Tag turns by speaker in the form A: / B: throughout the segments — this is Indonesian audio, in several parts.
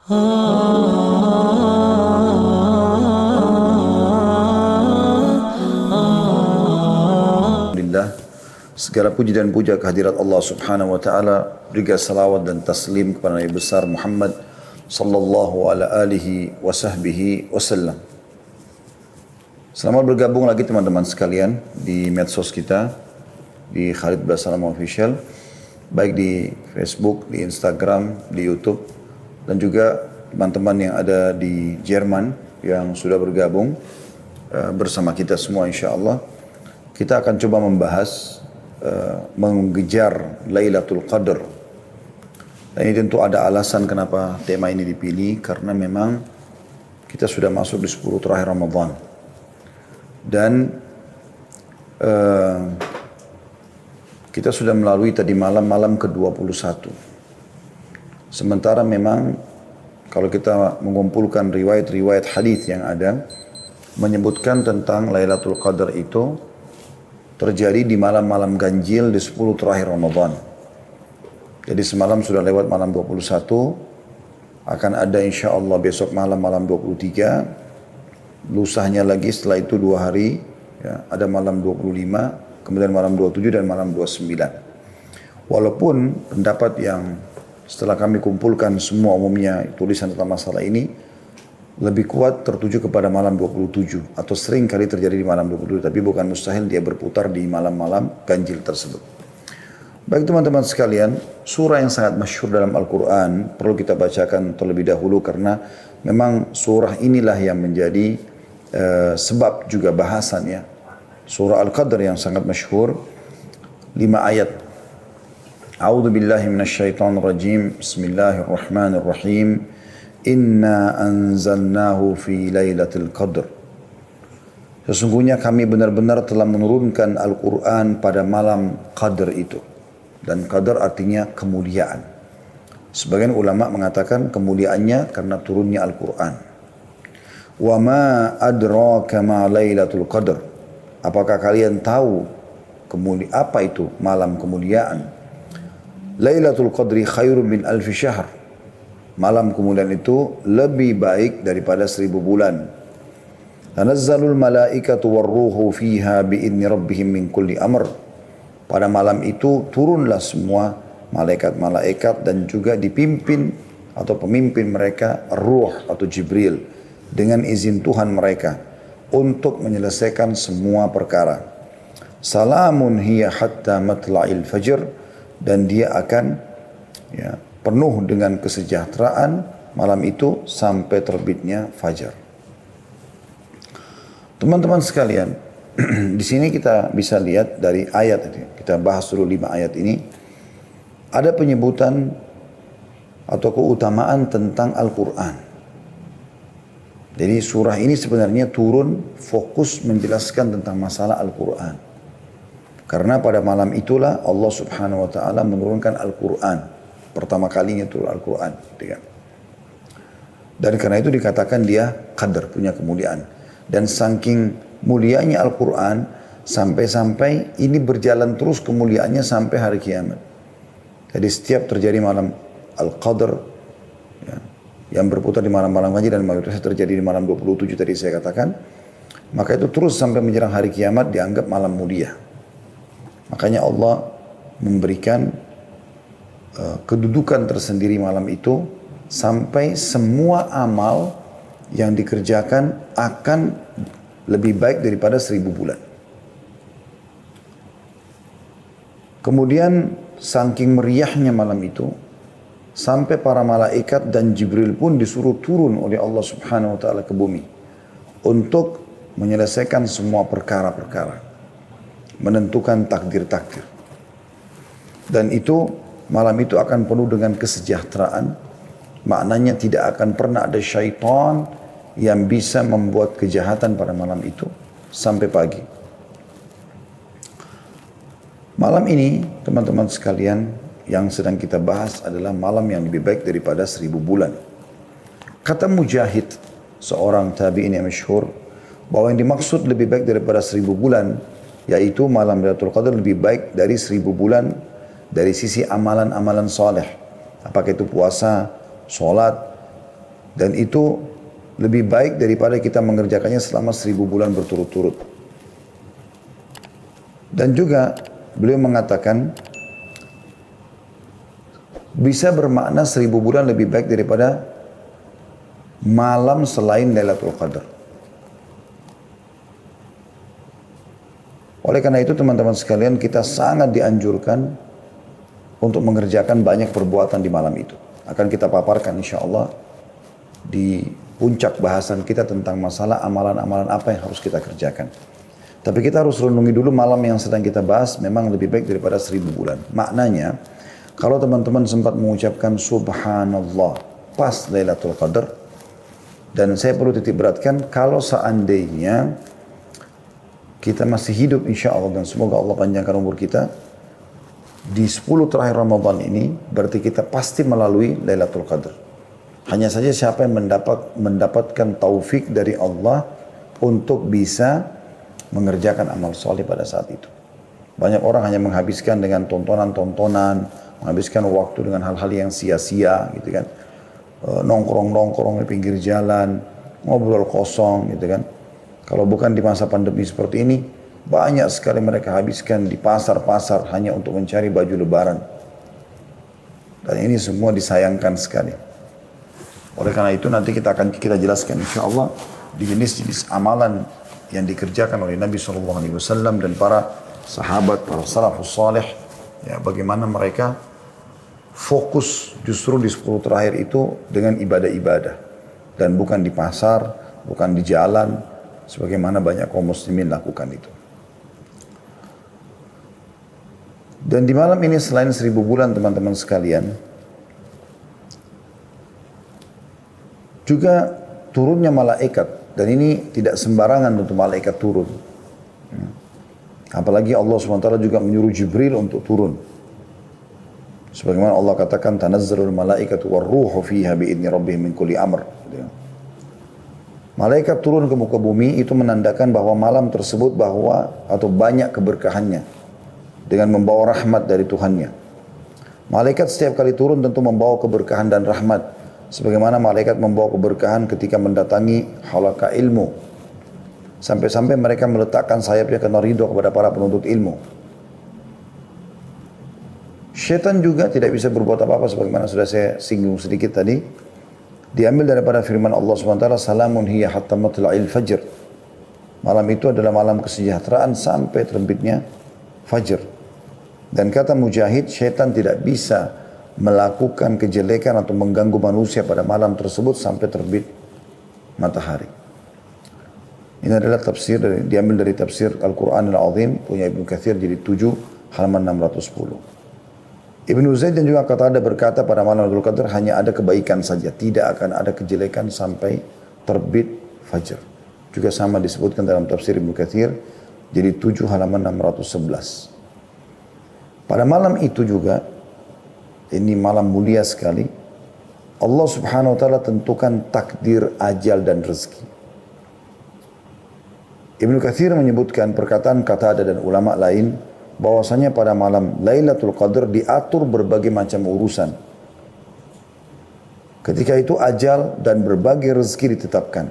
A: Alhamdulillah, segala puji dan puja kehadirat Allah Subhanahu wa taala, juga salawat dan taslim kepada Nabi besar Muhammad sallallahu alaihi wasallam. Selamat bergabung lagi teman-teman sekalian di medsos kita di Khalid Basalam Official, baik di Facebook, di Instagram, di YouTube, dan juga teman-teman yang ada di Jerman yang sudah bergabung bersama kita semua insya Allah. Kita akan coba membahas mengejar Lailatul Qadar. Dan ini tentu ada alasan kenapa tema ini dipilih, karena memang kita sudah masuk di 10 terakhir Ramadan. Dan kita sudah melalui tadi malam ke-21. Sementara memang kalau kita mengumpulkan riwayat-riwayat hadis yang ada menyebutkan tentang Lailatul Qadar itu terjadi di malam-malam ganjil di 10 terakhir Ramadan. Jadi semalam sudah lewat malam 21, akan ada insya Allah besok malam 23, lusahnya lagi setelah itu 2 hari, ya, ada malam 25, kemudian malam 27 dan malam 29. Walaupun pendapat yang setelah kami kumpulkan semua umumnya tulisan tentang masalah ini lebih kuat tertuju kepada malam 27 atau sering kali terjadi di malam 27, tapi bukan mustahil dia berputar di malam-malam ganjil tersebut. Baik teman-teman sekalian, surah yang sangat masyhur dalam Al-Quran perlu kita bacakan terlebih dahulu karena memang surah inilah yang menjadi sebab juga bahasannya. Surah Al-Qadr yang sangat masyhur, 5 ayat. A'udzu billahi minasyaitonir rajim. Bismillahirrahmanirrahim. Inna anzalnahu fi lailatul qadr. Sesungguhnya kami benar-benar telah menurunkan Al-Quran pada malam Qadr itu. Dan Qadr artinya kemuliaan. Sebagian ulama mengatakan kemuliaannya karena turunnya Al-Quran. Wa ma adraka ma lailatul qadr. Apakah kalian tahu apa itu malam kemuliaan? Lailatul Qadri khairun min alfi syahr. Malam kemuliaan itu lebih baik daripada 1000 bulan. Tanazzalul malaikatu warruhu fiha biidni rabbihim min kulli amr. Pada malam itu turunlah semua malaikat-malaikat dan juga dipimpin atau pemimpin mereka Ruh atau Jibril dengan izin Tuhan mereka untuk menyelesaikan semua perkara. Salamun hiya hatta matla'il fajr. Dan dia akan penuh dengan kesejahteraan malam itu sampai terbitnya fajar. Teman-teman sekalian, di sini kita bisa lihat dari ayat ini. Kita bahas dulu 5 ayat ini. Ada penyebutan atau keutamaan tentang Al-Quran. Jadi surah ini sebenarnya turun fokus menjelaskan tentang masalah Al-Quran. Karena pada malam itulah Allah Subhanahu wa taala menurunkan Al-Quran. Pertama kalinya turun Al-Quran. Dan karena itu dikatakan dia qadar, punya kemuliaan. Dan saking mulianya Al-Quran, sampai-sampai ini berjalan terus kemuliaannya sampai hari kiamat. Jadi setiap terjadi malam Al-Qadr, yang berputar di malam-malam ganjil dan mayoritas terjadi di malam 27 tadi saya katakan, maka itu terus sampai menjelang hari kiamat dianggap malam mulia. Makanya Allah memberikan kedudukan tersendiri malam itu sampai semua amal yang dikerjakan akan lebih baik daripada 1000 bulan. Kemudian saking meriahnya malam itu sampai para malaikat dan Jibril pun disuruh turun oleh Allah Subhanahu wa taala ke bumi untuk menyelesaikan semua perkara-perkara, menentukan takdir-takdir. Dan itu malam itu akan penuh dengan kesejahteraan. Maknanya tidak akan pernah ada syaitan yang bisa membuat kejahatan pada malam itu sampai pagi. Malam ini teman-teman sekalian yang sedang kita bahas adalah malam yang lebih baik daripada 1000 bulan. Kata Mujahid, seorang tabi'in yang masyhur, bahwa yang dimaksud lebih baik daripada 1000 bulan yaitu malam Lailatul Qadar lebih baik dari 1000 bulan dari sisi amalan-amalan soleh. Apakah itu puasa, sholat, Dan itu lebih baik daripada kita mengerjakannya selama 1000 bulan berturut-turut. Dan juga beliau mengatakan bisa bermakna 1000 bulan lebih baik daripada malam selain Lailatul Qadar. Oleh karena itu teman-teman sekalian, kita sangat dianjurkan untuk mengerjakan banyak perbuatan di malam itu. Akan kita paparkan insya Allah di puncak bahasan kita tentang masalah amalan-amalan apa yang harus kita kerjakan. Tapi kita harus renungi dulu malam yang sedang kita bahas memang lebih baik daripada 1000 bulan. Maknanya, kalau teman-teman sempat mengucapkan Subhanallah pas Lailatul Qadar, dan saya perlu titik beratkan, kalau seandainya kita masih hidup insya Allah dan semoga Allah panjangkan umur kita, di 10 terakhir Ramadan ini berarti kita pasti melalui Lailatul Qadar. Hanya saja siapa yang mendapatkan taufik dari Allah untuk bisa mengerjakan amal soleh pada saat itu. Banyak orang hanya menghabiskan dengan tontonan-tontonan, menghabiskan waktu dengan hal-hal yang sia-sia gitu kan. Nongkrong-nongkrong di pinggir jalan, ngobrol kosong gitu kan. Kalau bukan di masa pandemi seperti ini, banyak sekali mereka habiskan di pasar-pasar hanya untuk mencari baju lebaran. Dan ini semua disayangkan sekali. Oleh karena itu nanti kita akan jelaskan insya Allah di jenis-jenis amalan yang dikerjakan oleh Nabi SAW dan para sahabat, para salafus salih, ya, bagaimana mereka fokus justru di 10 terakhir itu dengan ibadah-ibadah. Dan bukan di pasar, bukan di jalan, sebagaimana banyak kaum muslimin lakukan itu. Dan di malam ini selain 1000 bulan teman-teman sekalian, juga turunnya malaikat. Dan ini tidak sembarangan untuk malaikat turun. Apalagi Allah SWT juga menyuruh Jibril untuk turun. Sebagaimana Allah katakan, tanazzalul malaikatu warruhu fiha bi'idni rabbihim min kulli amr. Malaikat turun ke muka bumi itu menandakan bahwa malam tersebut atau banyak keberkahannya dengan membawa rahmat dari Tuhannya. Malaikat setiap kali turun tentu membawa keberkahan dan rahmat. Sebagaimana malaikat membawa keberkahan ketika mendatangi halaqah ilmu. Sampai-sampai mereka meletakkan sayapnya karena ridho kepada para penuntut ilmu. Syaitan juga tidak bisa berbuat apa-apa sebagaimana sudah saya singgung sedikit tadi. Diambil daripada firman Allah SWT, salamun hiya hatta matla'il fajr. Malam itu adalah malam kesejahteraan sampai terbitnya fajr. Dan kata Mujahid, syaitan tidak bisa melakukan kejelekan atau mengganggu manusia pada malam tersebut sampai terbit matahari. Ini adalah tafsir diambil dari tafsir Al-Quran Al-Azim punya Ibnu Katsir jilid 7 halaman 610. Ibnu Zaid dan juga Qatadah berkata pada malam Lailatul Qadar hanya ada kebaikan saja, tidak akan ada kejelekan sampai terbit fajar. Juga sama disebutkan dalam tafsir Ibnu Katsir jilid 7 halaman 611. Pada malam itu juga, ini malam mulia sekali, Allah Subhanahu wa taala tentukan takdir, ajal dan rezeki. Ibnu Katsir menyebutkan perkataan Qatadah dan ulama lain bahwasanya pada malam Lailatul Qadar diatur berbagai macam urusan. Ketika itu ajal dan berbagai rezeki ditetapkan.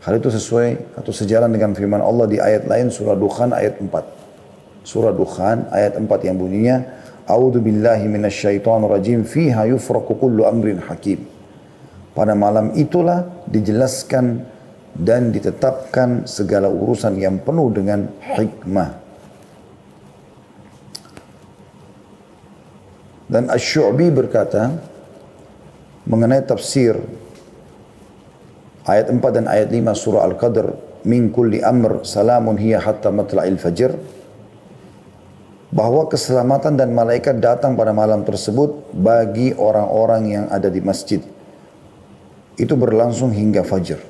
A: Hal itu sesuai atau sejalan dengan firman Allah di ayat lain surah Dukhan ayat 4. Surah Dukhan ayat 4 yang bunyinya A'udzu billahi minasyaitonir rajim fiha yufraqu kullu amrin hakim. Pada malam itulah dijelaskan dan ditetapkan segala urusan yang penuh dengan hikmah. Dan Asy-Syu'bi berkata mengenai tafsir ayat 4 dan ayat 5 surah Al-Qadr, min kulli amr salamun hiya hatta matla'il fajr, bahwa keselamatan dan malaikat datang pada malam tersebut bagi orang-orang yang ada di masjid. Itu berlangsung hingga fajar.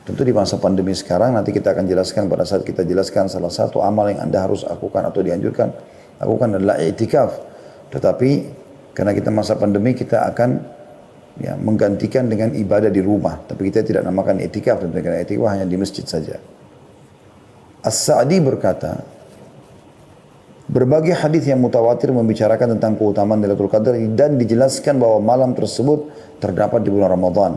A: Tentu di masa pandemi sekarang nanti kita akan jelaskan pada saat kita jelaskan salah satu amal yang Anda harus lakukan atau dianjurkan lakukan adalah i'tikaf. Tetapi karena kita masa pandemi kita akan menggantikan dengan ibadah di rumah. Tapi kita tidak namakan i'tikaf, karena i'tikaf hanya di masjid saja. As-Sa'di berkata, berbagai hadis yang mutawatir membicarakan tentang keutamaan Lailatul Qadar dan dijelaskan bahwa malam tersebut terdapat di bulan Ramadan.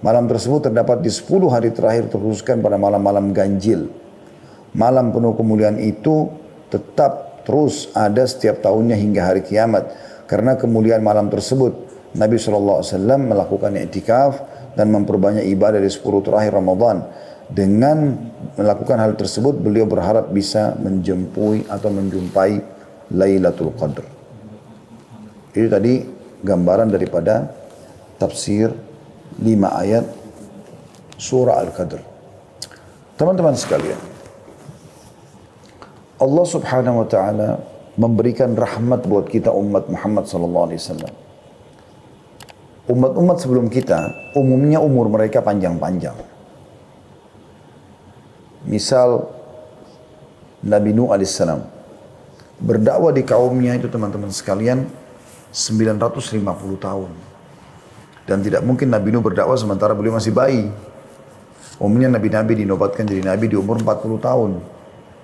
A: Malam tersebut terdapat di 10 hari terakhir terkhususkan pada malam-malam ganjil. Malam penuh kemuliaan itu tetap terus ada setiap tahunnya hingga hari kiamat. Karena kemuliaan malam tersebut, Nabi SAW melakukan i'tikaf dan memperbanyak ibadah di 10 terakhir Ramadan. Dengan melakukan hal tersebut, beliau berharap bisa menjumpai Lailatul Qadr. Itu tadi gambaran daripada tafsir 5 ayat surah Al-Qadr. Teman-teman sekalian, Allah Subhanahu wa taala memberikan rahmat buat kita umat Muhammad sallallahu alaihi wasallam. Umat-umat sebelum kita umumnya umur mereka panjang-panjang. Misal Nabi Nuh alaihissalam berdakwah di kaumnya itu teman-teman sekalian 950 tahun. Dan tidak mungkin Nabi Nuh berdakwah sementara beliau masih bayi. Umumnya nabi-nabi dinobatkan jadi nabi di umur 40 tahun.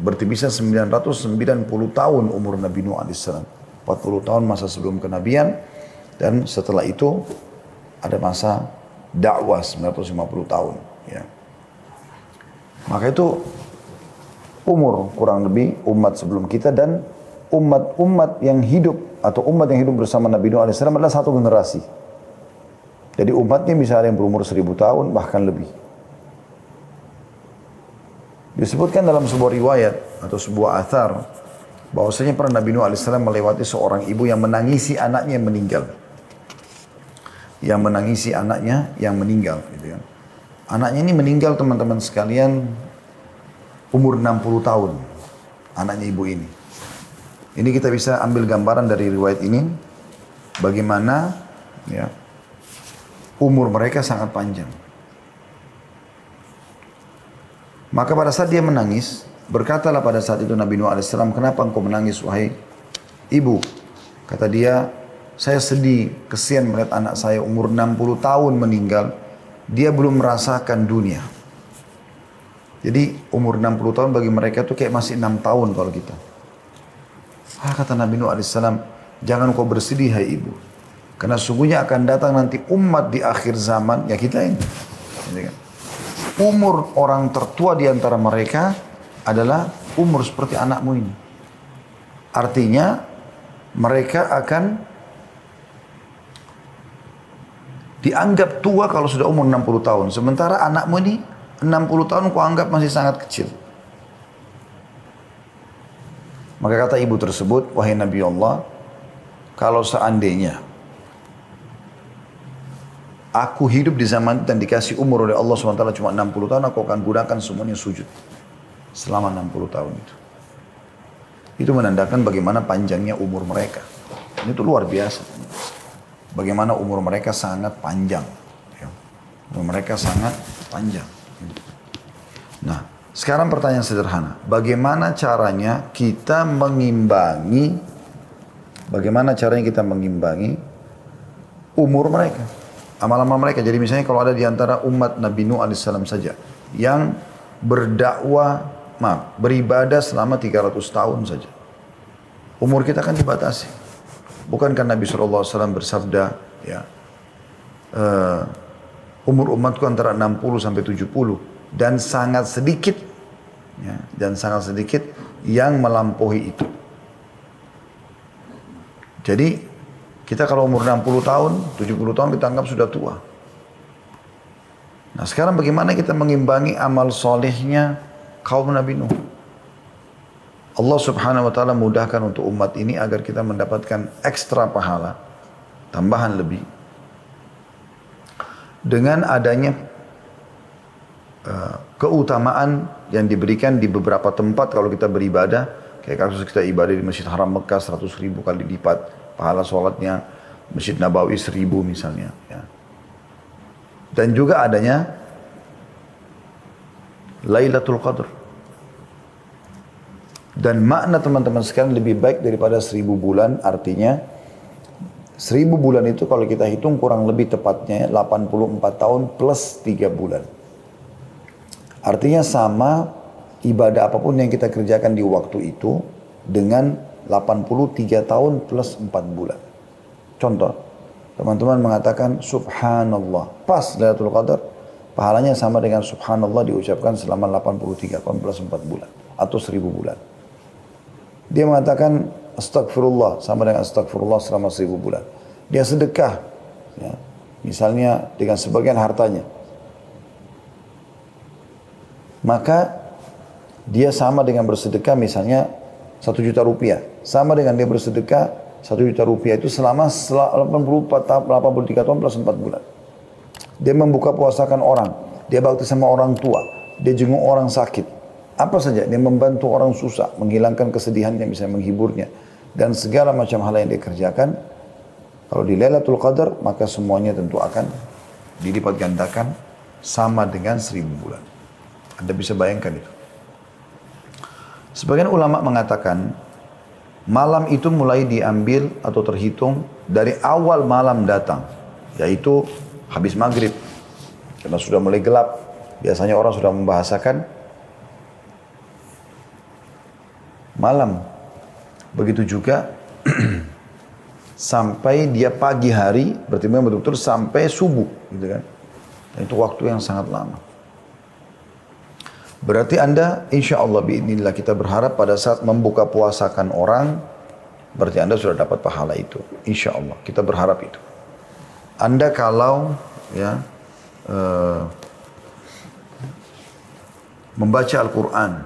A: Berarti bisa 990 tahun umur Nabi Nuh alaihissalam. 40 tahun masa sebelum kenabian. Dan setelah itu ada masa dakwah 950 tahun. Ya. Maka itu umur kurang lebih umat sebelum kita dan umat-umat yang hidup atau umat yang hidup bersama Nabi Nuh alaihissalam adalah satu generasi. Jadi umatnya bisa ada yang berumur 1000 tahun bahkan lebih. Disebutkan dalam sebuah riwayat atau sebuah athar bahwasanya pernah Nabi Nuh alaihissalam melewati seorang ibu yang menangisi anaknya yang meninggal. Yang menangisi anaknya yang meninggal. Gitu ya. Anaknya ini meninggal teman-teman sekalian umur 60 tahun. Anaknya ibu ini. Ini kita bisa ambil gambaran dari riwayat ini. Bagaimana ya, umur mereka sangat panjang. Maka pada saat dia menangis, berkatalah pada saat itu Nabi Nuh alaihissalam, kenapa engkau menangis wahai ibu? Kata dia, saya sedih, kesian melihat anak saya umur 60 tahun meninggal, dia belum merasakan dunia. Jadi umur 60 tahun bagi mereka itu kayak masih 6 tahun kalau kita. Kata Nabi Nuh alaihissalam, jangan kau bersedih hai ibu. Karena sungguhnya akan datang nanti umat di akhir zaman, ya kita ini. Umur orang tertua di antara mereka adalah umur seperti anakmu ini. Artinya mereka akan dianggap tua kalau sudah umur 60 tahun. Sementara anakmu ini 60 tahun kau anggap masih sangat kecil. Maka kata ibu tersebut, wahai Nabi Allah, kalau seandainya aku hidup di zaman dan dikasih umur oleh Allah SWT cuma 60 tahun, aku akan gunakan semuanya sujud. Selama 60 tahun itu. Itu menandakan bagaimana panjangnya umur mereka. Itu luar biasa. Bagaimana umur mereka sangat panjang. Umur mereka sangat panjang. Nah, sekarang pertanyaan sederhana. Bagaimana caranya kita mengimbangi umur mereka? Amal-amal mereka. Jadi misalnya kalau ada di antara umat Nabi Nuh alaihissalam saja yang beribadah selama 300 tahun saja. Umur kita kan dibatasi. Bukankah Nabi SAW bersabda, ya, umur umatku antara 60 sampai 70 dan sangat sedikit yang melampaui itu. Jadi kita kalau umur 60 tahun, 70 tahun kita anggap sudah tua. Nah sekarang bagaimana kita mengimbangi amal solehnya kaum Nabi Nuh? Allah Subhanahu wa ta'ala mudahkan untuk umat ini agar kita mendapatkan ekstra pahala, tambahan lebih. Dengan adanya keutamaan yang diberikan di beberapa tempat kalau kita beribadah, kayak kasus kita ibadah di Masjid Haram Mekah 100.000 kali lipat pahala sholatnya, Masjid Nabawi 1000 misalnya. Ya. Dan juga adanya Lailatul Qadr. Dan makna teman-teman sekalian lebih baik daripada 1000 bulan, artinya 1000 bulan itu kalau kita hitung kurang lebih tepatnya 84 tahun plus 3 bulan. Artinya sama ibadah apapun yang kita kerjakan di waktu itu dengan 83 tahun plus 4 bulan. Contoh, Teman-teman mengatakan subhanallah. Pas Lailatul Qadar, pahalanya sama dengan subhanallah diucapkan selama 83, 18, 4 bulan. Atau 1000 bulan. Dia mengatakan astagfirullah sama dengan astagfirullah selama 1000 bulan. Dia sedekah, ya, misalnya dengan sebagian hartanya. Maka dia sama dengan bersedekah misalnya 1 juta rupiah. Sama dengan dia bersedekah 1 juta rupiah itu selama 84 tahun, 83 tahun plus 4 bulan. Dia membuka puasakan orang. Dia bakti sama orang tua. Dia jenguk orang sakit. Apa saja. Dia membantu orang susah. Menghilangkan kesedihannya, bisa menghiburnya. Dan segala macam hal yang dia kerjakan. Kalau di Lailatul Qadar, maka semuanya tentu akan dilipat gandakan sama dengan 1000 bulan. Anda bisa bayangkan itu. Sebagian ulama mengatakan, malam itu mulai diambil atau terhitung dari awal malam datang. Yaitu habis maghrib. Karena sudah mulai gelap. Biasanya orang sudah membahasakan malam. Begitu juga sampai dia pagi hari, berarti memang betul-betul sampai subuh. Gitu kan. Dan itu waktu yang sangat lama. Berarti Anda, insya Allah biidznillah kita berharap pada saat membuka puasakan orang, berarti Anda sudah dapat pahala itu. Insya Allah, kita berharap itu. Anda kalau ya membaca Al-Quran,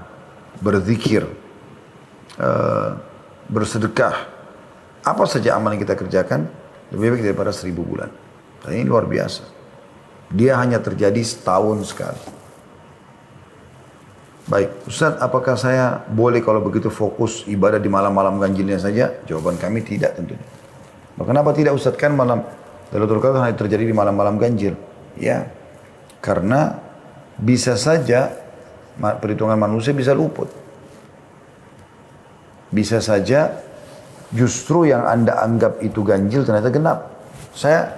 A: berzikir, bersedekah, apa saja amal yang kita kerjakan, lebih baik daripada 1000 bulan. Dan ini luar biasa. Dia hanya terjadi setahun sekali. Baik, Ustaz, apakah saya boleh kalau begitu fokus ibadah di malam-malam ganjilnya saja? Jawaban kami tidak tentunya. Kenapa tidak, Ustaz? Kan malam Lailatul Qadar hanya terjadi di malam-malam ganjil. Ya, karena bisa saja perhitungan manusia bisa luput. Bisa saja justru yang Anda anggap itu ganjil ternyata genap. Saya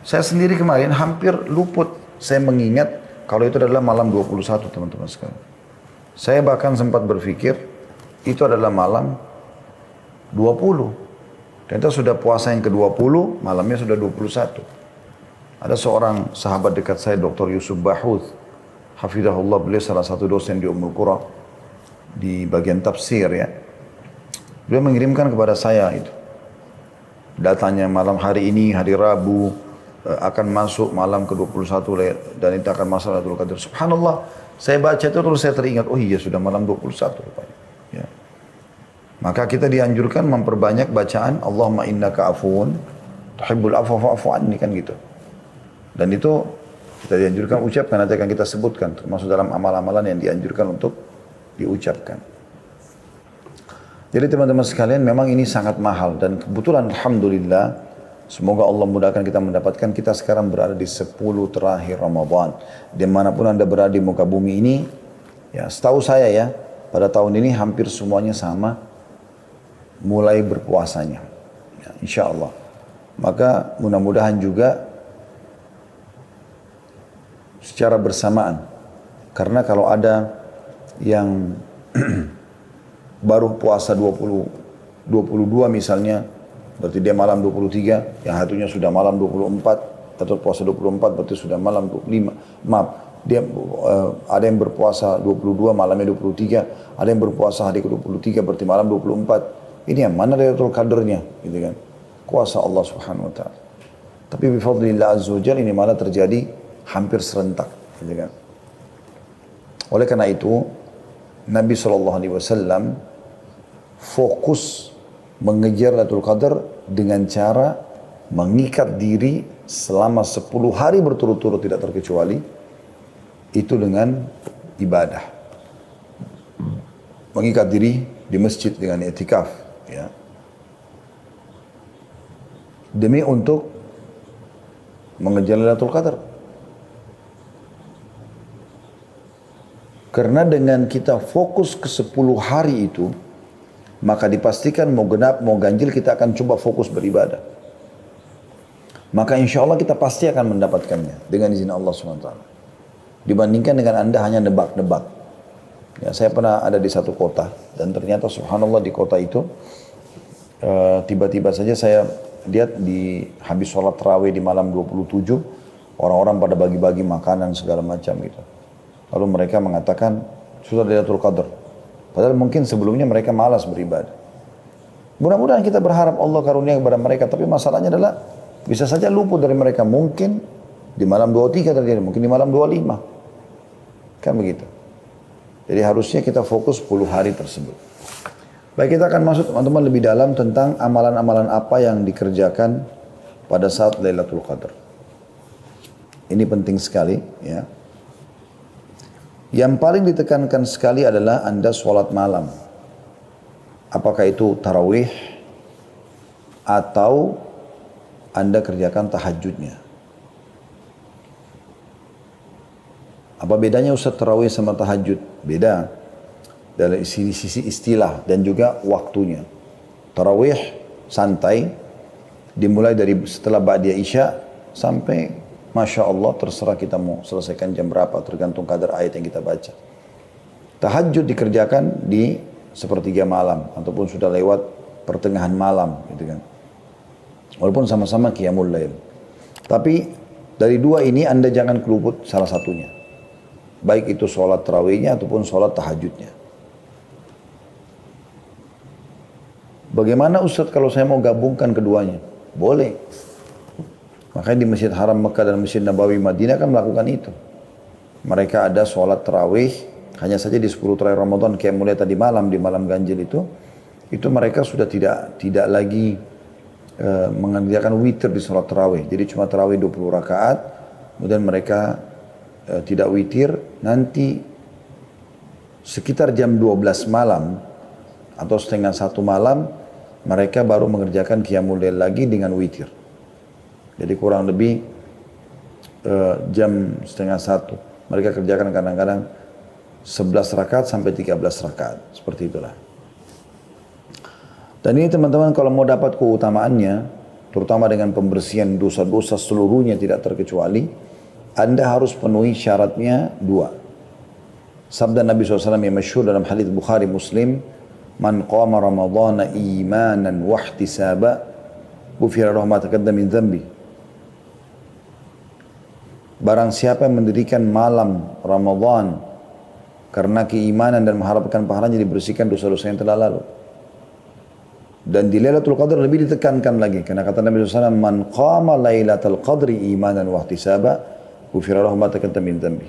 A: sendiri kemarin hampir luput. Saya mengingat kalau itu adalah malam 21, teman-teman sekalian. Saya bahkan sempat berpikir itu adalah malam 20. Ternyata sudah puasa yang ke-20, malamnya sudah 21. Ada seorang sahabat dekat saya, Dr. Yusuf Bahuth, hafizahullah, beliau salah satu dosen di Ummul Qura, di bagian tafsir ya. Beliau mengirimkan kepada saya itu. Datanya malam hari ini, hari Rabu, akan masuk malam ke-21 dan itu akan masuk Lailatul Qadar. Subhanallah. Saya baca itu terus saya teringat, oh iya sudah malam 21 rupanya. Ya. Maka kita dianjurkan memperbanyak bacaan Allahumma innaka afuun tuhibbul afwa fa'fu anni, kan gitu. Dan itu kita dianjurkan ucapkan, nanti akan kita sebutkan termasuk dalam amal-amalan yang dianjurkan untuk diucapkan. Jadi teman-teman sekalian, memang ini sangat mahal dan kebetulan alhamdulillah, semoga Allah mudahkan kita mendapatkan, kita sekarang berada di 10 terakhir Ramadan. Dimanapun Anda berada di muka bumi ini, ya setahu saya ya, pada tahun ini hampir semuanya sama mulai berpuasanya. Ya, insya Allah. Maka mudah-mudahan juga secara bersamaan. Karena kalau ada yang baru puasa 22 misalnya, berarti dia malam 23, yang satunya sudah malam 24, atau puasa 24 berarti sudah malam 25. Maaf, dia ada yang berpuasa 22, malamnya 23, ada yang berpuasa hari ke-23 berarti malam 24. Ini yang mana Lailatul Qadarnya, gitu kan? Kuasa Allah Subhanahu wa taala. Tapi bifadlillah azza wajalla ini malah terjadi hampir serentak, gitu kan? Oleh karena itu, Nabi SAW fokus mengejar Lailatul Qadar dengan cara mengikat diri selama 10 hari berturut-turut tidak terkecuali, itu dengan ibadah. Mengikat diri di masjid dengan i'tikaf, ya. Demi untuk mengejar Lailatul Qadar. Karena dengan kita fokus ke 10 hari itu, maka dipastikan mau genap, mau ganjil, kita akan coba fokus beribadah. Maka insya Allah kita pasti akan mendapatkannya dengan izin Allah SWT. Dibandingkan dengan Anda hanya nebak-nebak. Ya, saya pernah ada di satu kota, dan ternyata subhanallah di kota itu, tiba-tiba saja saya lihat di habis sholat tarawih di malam 27, orang-orang pada bagi-bagi makanan segala macam gitu. Lalu mereka mengatakan, sudah Lailatul Qadar. Padahal mungkin sebelumnya mereka malas beribadah. Mudah-mudahan kita berharap Allah karunia kepada mereka, tapi masalahnya adalah bisa saja luput dari mereka. Mungkin di malam 23 terjadi, mungkin di malam 25. Kan begitu. Jadi harusnya kita fokus 10 hari tersebut. Baik, kita akan masuk teman-teman lebih dalam tentang amalan-amalan apa yang dikerjakan pada saat Lailatul Qadar. Ini penting sekali ya. Yang paling ditekankan sekali adalah Anda sholat malam. Apakah itu tarawih atau Anda kerjakan tahajudnya. Apa bedanya Ustaz tarawih sama tahajud? Beda. Dari sisi istilah dan juga waktunya. Tarawih santai, dimulai dari setelah Ba'diyah Isya sampai Masya Allah terserah kita mau selesaikan jam berapa, tergantung kadar ayat yang kita baca. Tahajud dikerjakan di sepertiga malam, ataupun sudah lewat pertengahan malam gitu kan. Walaupun sama-sama qiyamul lail. Tapi dari dua ini Anda jangan keluput salah satunya. Baik itu sholat tarawihnya ataupun sholat tahajudnya. Bagaimana Ustaz kalau saya mau gabungkan keduanya? Boleh. Makanya di Masjid Haram Mekah dan Masjid Nabawi Madinah kan melakukan itu. Mereka ada sholat tarawih, hanya saja di 10 terakhir Ramadan kayak mulai tadi malam, di malam ganjil itu mereka sudah tidak lagi mengerjakan witir di sholat tarawih. Jadi cuma tarawih 20 rakaat, kemudian mereka tidak witir, nanti sekitar jam 12 malam atau setengah 1 malam, mereka baru mengerjakan qiyamul lail lagi dengan witir. Jadi kurang lebih jam setengah 1. Mereka kerjakan kadang-kadang 11 rakaat sampai 13 rakaat. Seperti itulah. Dan ini teman-teman kalau mau dapat keutamaannya, terutama dengan pembersihan dosa-dosa seluruhnya tidak terkecuali, Anda harus penuhi syaratnya 2. Sabda Nabi SAW yang masyhur dalam hadits Bukhari Muslim, "Man qama Ramadhana imanan wa ihtisaba, ghufira lahu ma taqaddama min dhanbi." Barang siapa yang mendirikan malam Ramadan karena keimanan dan mengharapkan pahalanya, dibersihkan dosa-dosa yang telah lalu. Dan di Lailatul Qadar lebih ditekankan lagi, karena kata Nabi SAW, "Man qama Lailatul Qadri imanan wa ihtisaba, ghufira lahu ma taqaddama min dhanbi."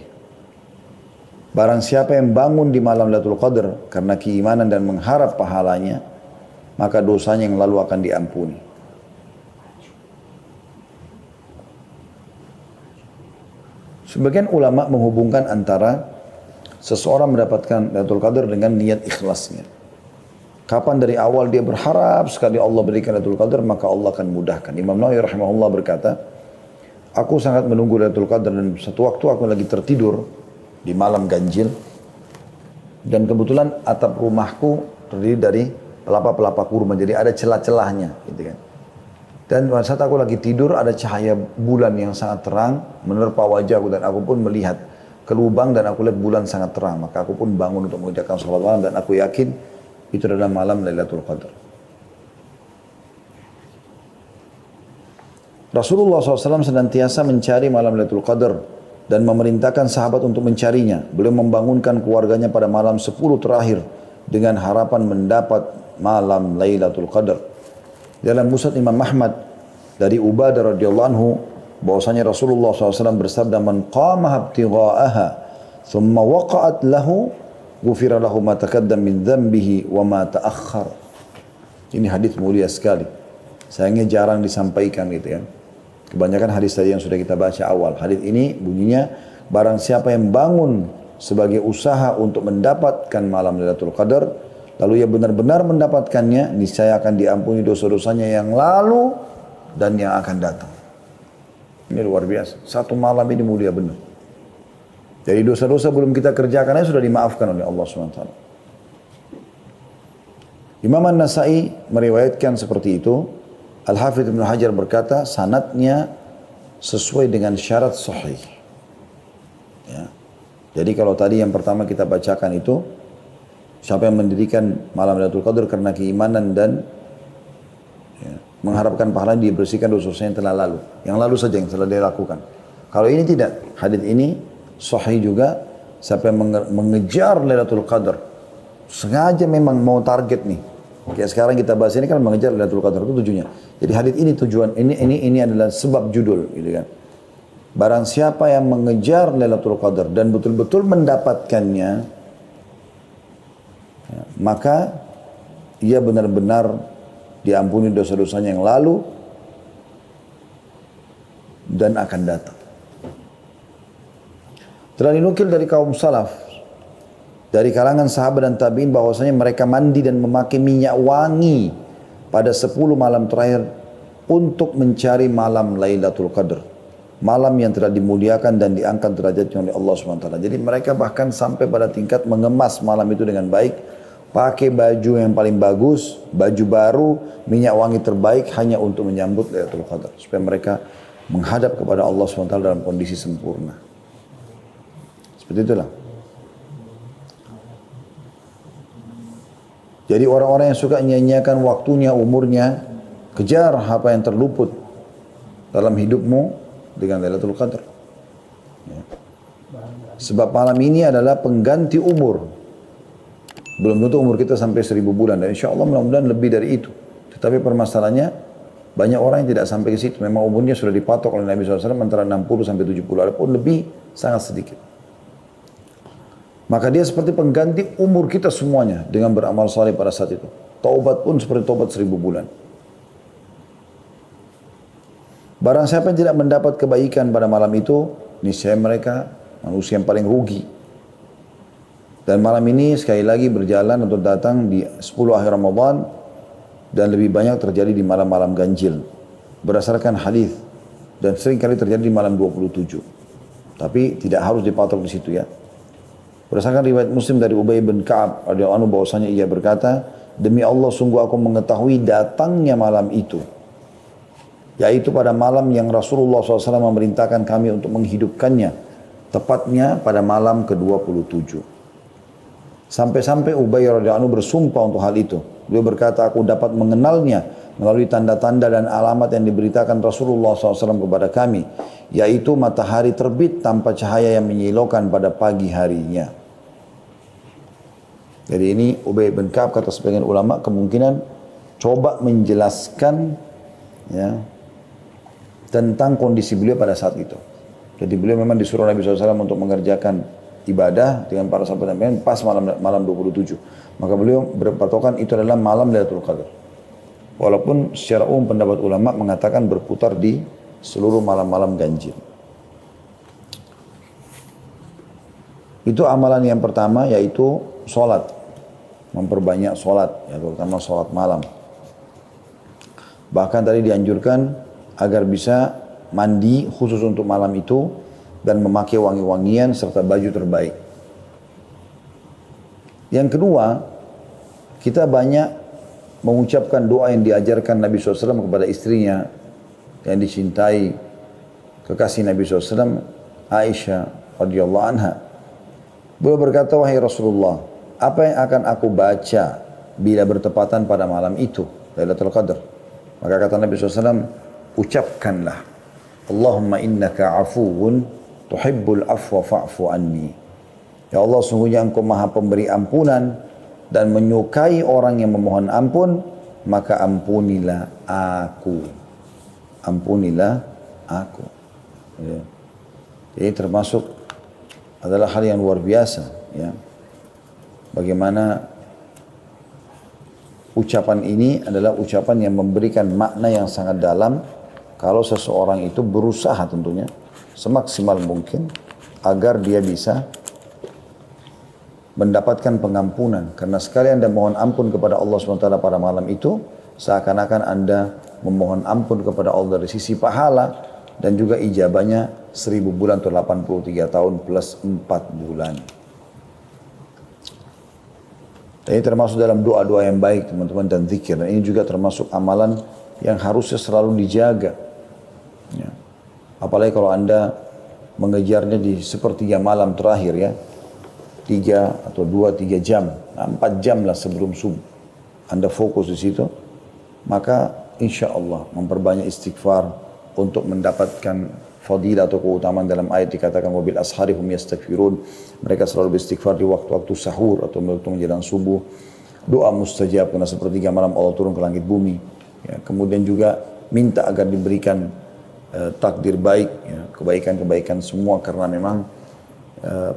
A: Barang siapa yang bangun di malam Lailatul Qadar karena keimanan dan mengharap pahalanya, maka dosanya yang lalu akan diampuni. Sebagian ulama menghubungkan antara seseorang mendapatkan Lailatul Qadar dengan niat ikhlasnya. Kapan dari awal dia berharap sekali Allah berikan Lailatul Qadar, maka Allah akan mudahkan. Imam Nawawi rahimahullah berkata, aku sangat menunggu Lailatul Qadar dan satu waktu aku lagi tertidur di malam ganjil. Dan kebetulan atap rumahku terdiri dari pelapa-pelapa kurma, jadi ada celah-celahnya gitu kan. Dan pada saat aku lagi tidur ada cahaya bulan yang sangat terang menerpa wajahku, dan aku pun melihat ke lubang dan aku lihat bulan sangat terang. Maka aku pun bangun untuk mengerjakan sholat malam dan aku yakin itu adalah malam Lailatul Qadar. Rasulullah SAW senantiasa mencari malam Lailatul Qadar dan memerintahkan sahabat untuk mencarinya. Beliau membangunkan keluarganya pada malam 10 terakhir dengan harapan mendapat malam Lailatul Qadar. Dalam Musnad Imam Ahmad dari Ubadah radhiyallahu anhu bahwasanya Rasulullah SAW bersabda, "Man qama ibtigha'aha thumma waqa'at lahu ghufira lahu ma taqaddama min dhanbihi wa ma ta'akhkhar." Ini hadis mulia sekali. Sayangnya jarang disampaikan gitu ya. Kebanyakan hadis tadi yang sudah kita baca awal. Hadis ini bunyinya, barang siapa yang bangun sebagai usaha untuk mendapatkan malam Lailatul Qadar, lalu ia benar-benar mendapatkannya, niscaya akan diampuni dosa-dosanya yang lalu dan yang akan datang. Ini luar biasa. Satu malam ini mulia benar. Jadi dosa-dosa belum kita kerjakan sudah dimaafkan oleh Allah SWT. Imam An-Nasai meriwayatkan seperti itu. Al-Hafidh Ibn Hajar berkata, sanadnya sesuai dengan syarat sahih. Ya. Jadi kalau tadi yang pertama kita bacakan itu, siapa yang mendirikan malam Lailatul Qadar karena keimanan dan mengharapkan pahala dibersihkan dosa-dosa yang telah lalu. Yang lalu saja yang telah dia lakukan. Kalau ini tidak, hadis ini sahih juga, siapa yang mengejar Lailatul Qadar, sengaja memang mau target nih. Kayak sekarang kita bahas ini kan mengejar Lailatul Qadar itu tujuannya. Jadi hadis ini tujuan ini adalah sebab judul gitu kan. Barang siapa yang mengejar Lailatul Qadar dan betul-betul mendapatkannya, ya, maka ia benar-benar diampuni dosa-dosanya yang lalu dan akan datang. Telah dinukil dari kaum salaf, dari kalangan sahabat dan tabi'in bahwasanya mereka mandi dan memakai minyak wangi pada 10 malam terakhir untuk mencari malam Lailatul Qadar. Malam yang telah dimuliakan dan diangkat derajatnya oleh Allah SWT. Jadi mereka bahkan sampai pada tingkat mengemas malam itu dengan baik, pakai baju yang paling bagus, baju baru, minyak wangi terbaik hanya untuk menyambut Lailatul Qadar. Supaya mereka menghadap kepada Allah SWT dalam kondisi sempurna. Seperti itulah. Jadi orang-orang yang suka nyanyiakan waktunya, umurnya, kejar apa yang terluput dalam hidupmu dengan Lailatul Qadar. Ya. Sebab malam ini adalah pengganti umur. Belum tentu umur kita sampai 1000 bulan. Dan insya Allah mudah-mudahan lebih dari itu. Tetapi permasalahannya, banyak orang yang tidak sampai ke situ. Memang umurnya sudah dipatok oleh Nabi SAW antara 60 sampai 70. Walaupun lebih, sangat sedikit. Maka dia seperti pengganti umur kita semuanya dengan beramal saleh pada saat itu. Taubat pun seperti taubat 1000 bulan. Barang siapa yang tidak mendapat kebaikan pada malam itu, niscaya mereka manusia yang paling rugi. Dan malam ini sekali lagi berjalan atau datang di 10 akhir Ramadan dan lebih banyak terjadi di malam-malam ganjil. Berdasarkan hadis dan sering kali terjadi di malam 27. Tapi tidak harus dipatok di situ ya. Berdasarkan riwayat Muslim dari Ubay bin Ka'ab radhiyallahu anhu bahwasanya ia berkata, demi Allah sungguh aku mengetahui datangnya malam itu, yaitu pada malam yang Rasulullah SAW memerintahkan kami untuk menghidupkannya, tepatnya pada malam ke-27. Sampai-sampai Ubay radhiyallahu anhu bersumpah untuk hal itu. Beliau berkata, aku dapat mengenalnya melalui tanda-tanda dan alamat yang diberitakan Rasulullah SAW kepada kami, yaitu matahari terbit tanpa cahaya yang menyilaukan pada pagi harinya. Jadi ini Ubay bin Ka'ab kata sebagian ulama kemungkinan coba menjelaskan ya, tentang kondisi beliau pada saat itu. Jadi beliau memang disuruh Nabi SAW untuk mengerjakan ibadah dengan para sahabat dan pas malam 27. Maka beliau berpatokan itu adalah malam Lailatul Qadar. Walaupun secara umum pendapat ulama mengatakan berputar di seluruh malam-malam ganjil. Itu amalan yang pertama yaitu sholat. Memperbanyak sholat, ya, terutama sholat malam. Bahkan tadi dianjurkan agar bisa mandi khusus untuk malam itu dan memakai wangi-wangian serta baju terbaik. Yang kedua, kita banyak mengucapkan doa yang diajarkan Nabi SAW kepada istrinya yang dicintai kekasih Nabi SAW, Aisyah radhiyallahu anha. Beliau berkata, wahai Rasulullah, apa yang akan aku baca bila bertepatan pada malam itu, Lailatul Qadar? Maka kata Nabi SAW, ucapkanlah, Allahumma innaka afuwun tuhibbul afwa fa'fu anni. Ya Allah, sungguhnya engkau maha pemberi ampunan dan menyukai orang yang memohon ampun, maka ampunilah aku. Ampunilah aku. Ya. Jadi termasuk adalah hal yang luar biasa. Ya. Bagaimana ucapan ini adalah ucapan yang memberikan makna yang sangat dalam kalau seseorang itu berusaha tentunya semaksimal mungkin agar dia bisa mendapatkan pengampunan. Karena sekali Anda mohon ampun kepada Allah SWT pada malam itu, seakan-akan Anda memohon ampun kepada Allah dari sisi pahala dan juga ijabahnya 1000 bulan atau 83 tahun plus 4 bulan. Dan ini termasuk dalam doa-doa yang baik teman-teman dan zikir. Dan ini juga termasuk amalan yang harusnya selalu dijaga. Ya. Apalagi kalau Anda mengejarnya di sepertiga malam terakhir ya. 3 atau 2-3 jam, 4 jam lah sebelum subuh. Anda fokus di situ, maka insya Allah memperbanyak istighfar untuk mendapatkan fadilah atau keutamaan. Dalam ayat dikatakan wabil ashari hum yastaghfirun, mereka selalu beristighfar di waktu-waktu sahur atau waktu menjelang subuh. Doa mustajab karena sepertiga malam Allah turun ke langit bumi. Ya, kemudian juga minta agar diberikan takdir baik, ya, kebaikan-kebaikan semua, karena memang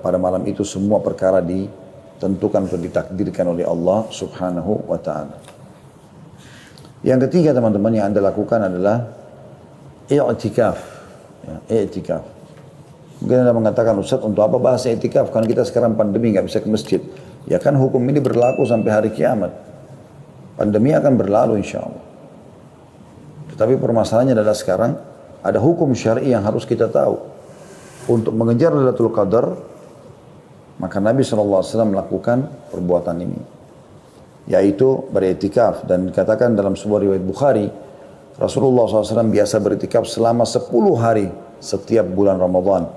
A: pada malam itu semua perkara ditentukan atau ditakdirkan oleh Allah subhanahu wa ta'ala. Yang ketiga teman-teman yang Anda lakukan adalah i'tikaf. Ya, i'tikaf. Mungkin Anda mengatakan, Ustaz, untuk apa bahas i'tikaf? Karena kita sekarang pandemi nggak bisa ke masjid. Ya kan hukum ini berlaku sampai hari kiamat. Pandemi akan berlalu insya Allah. Tetapi permasalahannya adalah sekarang ada hukum syar'i yang harus kita tahu. Untuk mengejar Lailatul Qadar, maka Nabi SAW melakukan perbuatan ini, yaitu beriktikaf. Dan dikatakan dalam sebuah riwayat Bukhari, Rasulullah SAW biasa beriktikaf selama 10 hari setiap bulan Ramadan.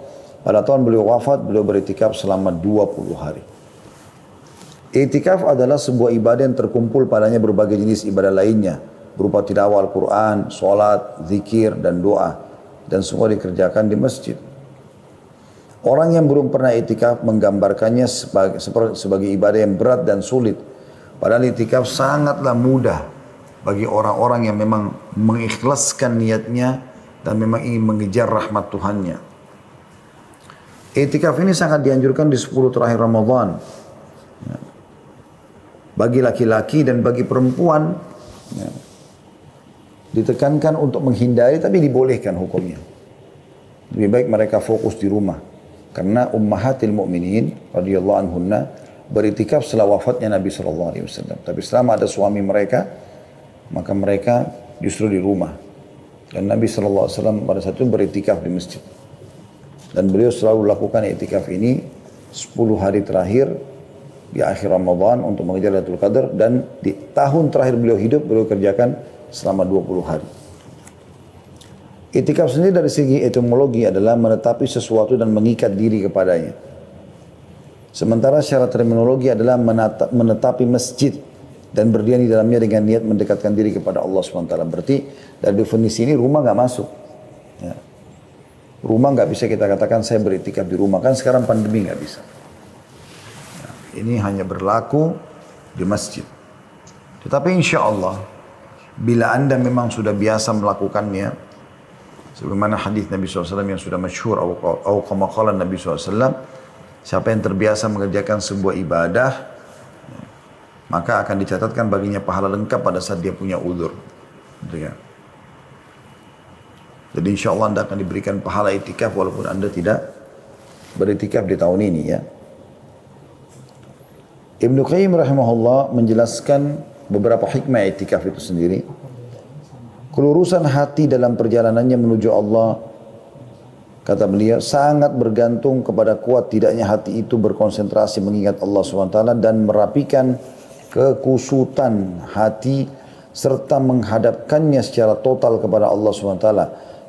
A: Pada tahun beliau wafat, beliau beriktikaf selama 20 hari. Iktikaf adalah sebuah ibadah yang terkumpul padanya berbagai jenis ibadah lainnya, berupa tilawah Al-Quran, sholat, zikir, dan doa. Dan semua dikerjakan di masjid. Orang yang belum pernah iktikaf menggambarkannya sebagai ibadah yang berat dan sulit. Padahal iktikaf sangatlah mudah bagi orang-orang yang memang mengikhlaskan niatnya dan memang ingin mengejar rahmat Tuhannya. Iktikaf ini sangat dianjurkan di 10 terakhir Ramadan. Bagi laki-laki dan bagi perempuan, ya, ditekankan untuk menghindari, tapi dibolehkan hukumnya. Lebih baik mereka fokus di rumah. Karena ummahatil mu'minin radhiyallahu anhunna beriktikaf setelah wafatnya Nabi SAW. Tapi selama ada suami mereka, maka mereka justru di rumah. Dan Nabi SAW pada saat itu beriktikaf di masjid. Dan beliau selalu lakukan iktikaf ini 10 hari terakhir di akhir Ramadan untuk mengejar Lailatul Qadar, dan di tahun terakhir beliau hidup, beliau kerjakan selama 20 hari. Iktikaf sendiri dari segi etimologi adalah menetapi sesuatu dan mengikat diri kepadanya. Sementara secara terminologi adalah menetapi masjid dan berdiam di dalamnya dengan niat mendekatkan diri kepada Allah SWT. Berarti dari definisi ini rumah nggak masuk. Ya. Rumah nggak bisa kita katakan saya beriktikaf di rumah, kan sekarang pandemi nggak bisa. Ini hanya berlaku di masjid. Tetapi insya Allah, bila Anda memang sudah biasa melakukannya, sebagaimana hadis Nabi SAW yang sudah masyhur, atau kama qala Nabi SAW, siapa yang terbiasa mengerjakan sebuah ibadah, maka akan dicatatkan baginya pahala lengkap pada saat dia punya uzur. Gitu ya. Jadi insya Allah Anda akan diberikan pahala iktikaf walaupun Anda tidak beriktikaf di tahun ini ya. Ibnu Qayyim rahimahullah menjelaskan beberapa hikmah iktikaf itu sendiri. Kelurusan hati dalam perjalanannya menuju Allah, kata beliau, sangat bergantung kepada kuat tidaknya hati itu berkonsentrasi mengingat Allah SWT dan merapikan kekusutan hati serta menghadapkannya secara total kepada Allah SWT.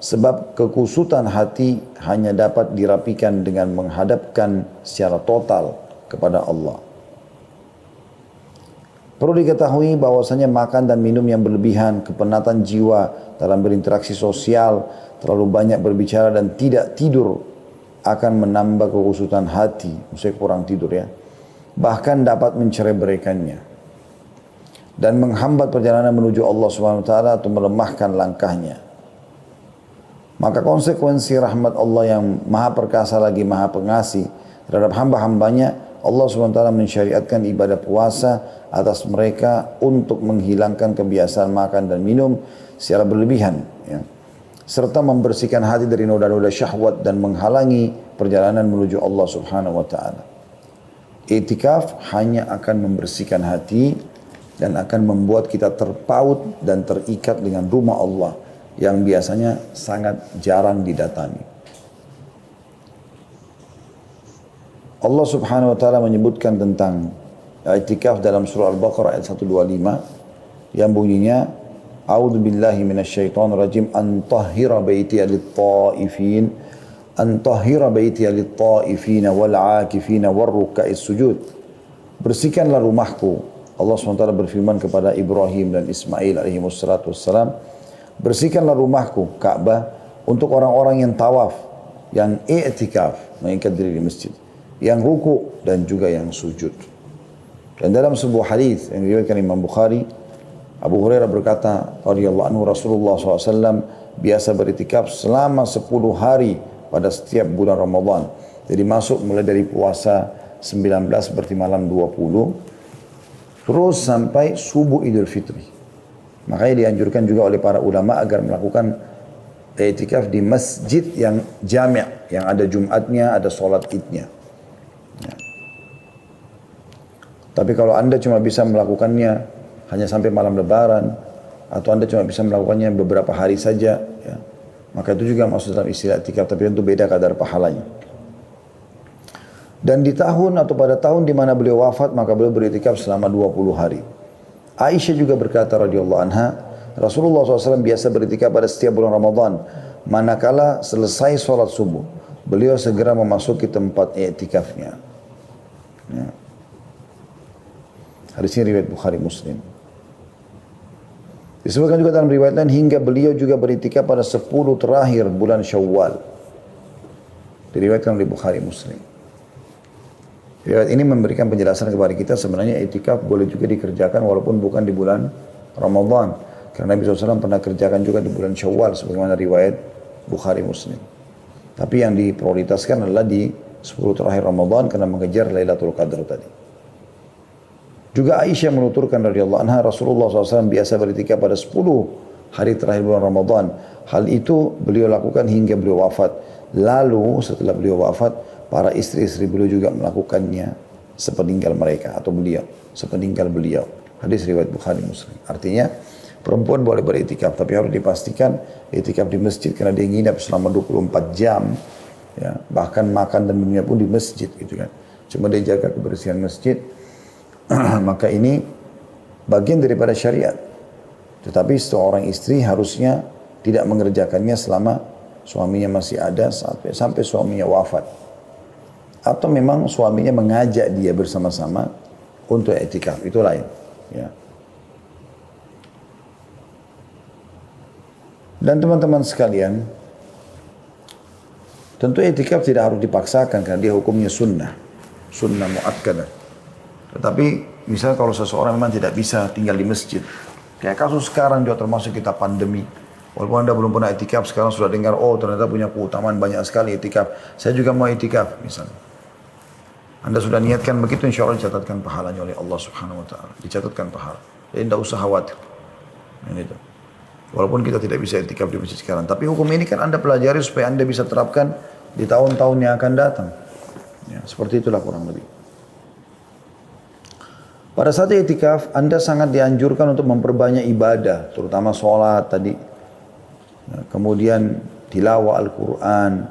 A: Sebab kekusutan hati hanya dapat dirapikan dengan menghadapkan secara total kepada Allah. Perlu diketahui bahwasanya makan dan minum yang berlebihan, kepenatan jiwa dalam berinteraksi sosial, terlalu banyak berbicara dan tidak tidur akan menambah kekusutan hati, maksudnya kurang tidur ya. Bahkan dapat mencerai-beraikannya dan menghambat perjalanan menuju Allah SWT atau melemahkan langkahnya. Maka konsekuensi rahmat Allah yang maha perkasa lagi maha pengasih terhadap hamba-hambanya, Allah SWT mensyariatkan ibadah puasa atas mereka untuk menghilangkan kebiasaan makan dan minum secara berlebihan, ya, serta membersihkan hati dari noda-noda syahwat dan menghalangi perjalanan menuju Allah Subhanahu wa taala. Iktikaf hanya akan membersihkan hati dan akan membuat kita terpaut dan terikat dengan rumah Allah yang biasanya sangat jarang didatangi. Allah Subhanahu wa taala menyebutkan tentang i'tikaf dalam surah Al-Baqarah ayat 125 yang bunyinya A'udzu billahi minasyaitonir rajim an tahhira baitiya lit-ta'ifin wal 'akifin war ruk'is sujud. Bersihkanlah rumahku Allah SWT berfirman kepada Ibrahim dan Ismail alaihi wassalam, bersihkanlah rumahku, Ka'bah, untuk orang-orang yang tawaf, yang i'tikaf, mengikat diri di masjid, yang ruku dan juga yang sujud. Dan dalam sebuah hadis yang diriwayatkan Imam Bukhari, Abu Hurairah berkata, radhiyallahu anhu, Rasulullah SAW biasa beritikaf selama 10 hari pada setiap bulan Ramadan. Jadi masuk mulai dari puasa 19 berarti malam 20, terus sampai subuh Idul Fitri. Makanya dianjurkan juga oleh para ulama agar melakukan i'tikaf di masjid yang jami', yang ada Jumatnya, ada sholat Idnya. Ya. Tapi kalau Anda cuma bisa melakukannya hanya sampai malam Lebaran, atau Anda cuma bisa melakukannya beberapa hari saja, ya, maka itu juga masuk dalam istilah i'tikaf, tapi tentu beda kadar pahalanya. Dan di tahun atau pada tahun di mana beliau wafat, maka beliau beritikaf selama 20 hari. Aisyah juga berkata radhiyallahu anha, Rasulullah SAW biasa beritikaf pada setiap bulan Ramadan. Manakala selesai sholat subuh, beliau segera memasuki tempat i'tikafnya. Ya. Hadis ini riwayat Bukhari Muslim. Disebutkan juga dalam riwayat lain hingga beliau juga beritikaf pada 10 terakhir bulan Syawal. Diriwayatkan oleh Bukhari Muslim. Riwayat ini memberikan penjelasan kepada kita sebenarnya i'tikaf boleh juga dikerjakan walaupun bukan di bulan Ramadan. Karena Nabi SAW pernah kerjakan juga di bulan Syawal sebagaimana riwayat Bukhari Muslim. Tapi yang diprioritaskan adalah di 10 terakhir Ramadan karena mengejar Lailatul Qadar tadi. Juga Aisyah menuturkan radhiyallahu anha, Rasulullah SAW biasa beritikaf pada 10 hari terakhir bulan Ramadan. Hal itu beliau lakukan hingga beliau wafat. Lalu setelah beliau wafat, para istri-istri beliau juga melakukannya sepeninggal mereka atau beliau, sepeninggal beliau. Hadis riwayat Bukhari Muslim. Artinya perempuan boleh beriktikaf, tapi harus dipastikan iktikaf di masjid karena dia nginap selama 24 jam. Ya, bahkan makan dan minumnya pun di masjid gitu kan. Cuma dia jaga kebersihan masjid. Maka ini bagian daripada syariat. Tetapi seorang istri harusnya tidak mengerjakannya selama suaminya masih ada sampai suaminya wafat. Atau memang suaminya mengajak dia bersama-sama untuk i'tikaf, itu lain. Ya. Dan teman-teman sekalian, tentu i'tikaf tidak harus dipaksakan karena dia hukumnya sunnah muakkadah. Tetapi misalnya kalau seseorang memang tidak bisa tinggal di masjid, kayak kasus sekarang juga termasuk kita pandemi. Walaupun Anda belum pernah i'tikaf, sekarang sudah dengar, oh ternyata punya keutamaan banyak sekali i'tikaf. Saya juga mau i'tikaf misalnya. Anda sudah niatkan begitu, insya Allah dicatatkan pahalanya oleh Allah Subhanahu Wa Taala. Dicatatkan pahala. Jadi tidak usah khawatir. Ini itu. Walaupun kita tidak bisa i'tikaf di masjid sekarang, tapi hukum ini kan Anda pelajari supaya Anda bisa terapkan di tahun-tahun yang akan datang. Ya, seperti itulah kurang lebih. Pada saat i'tikaf, Anda sangat dianjurkan untuk memperbanyak ibadah, terutama sholat tadi. Nah, kemudian tilawah Al-Quran,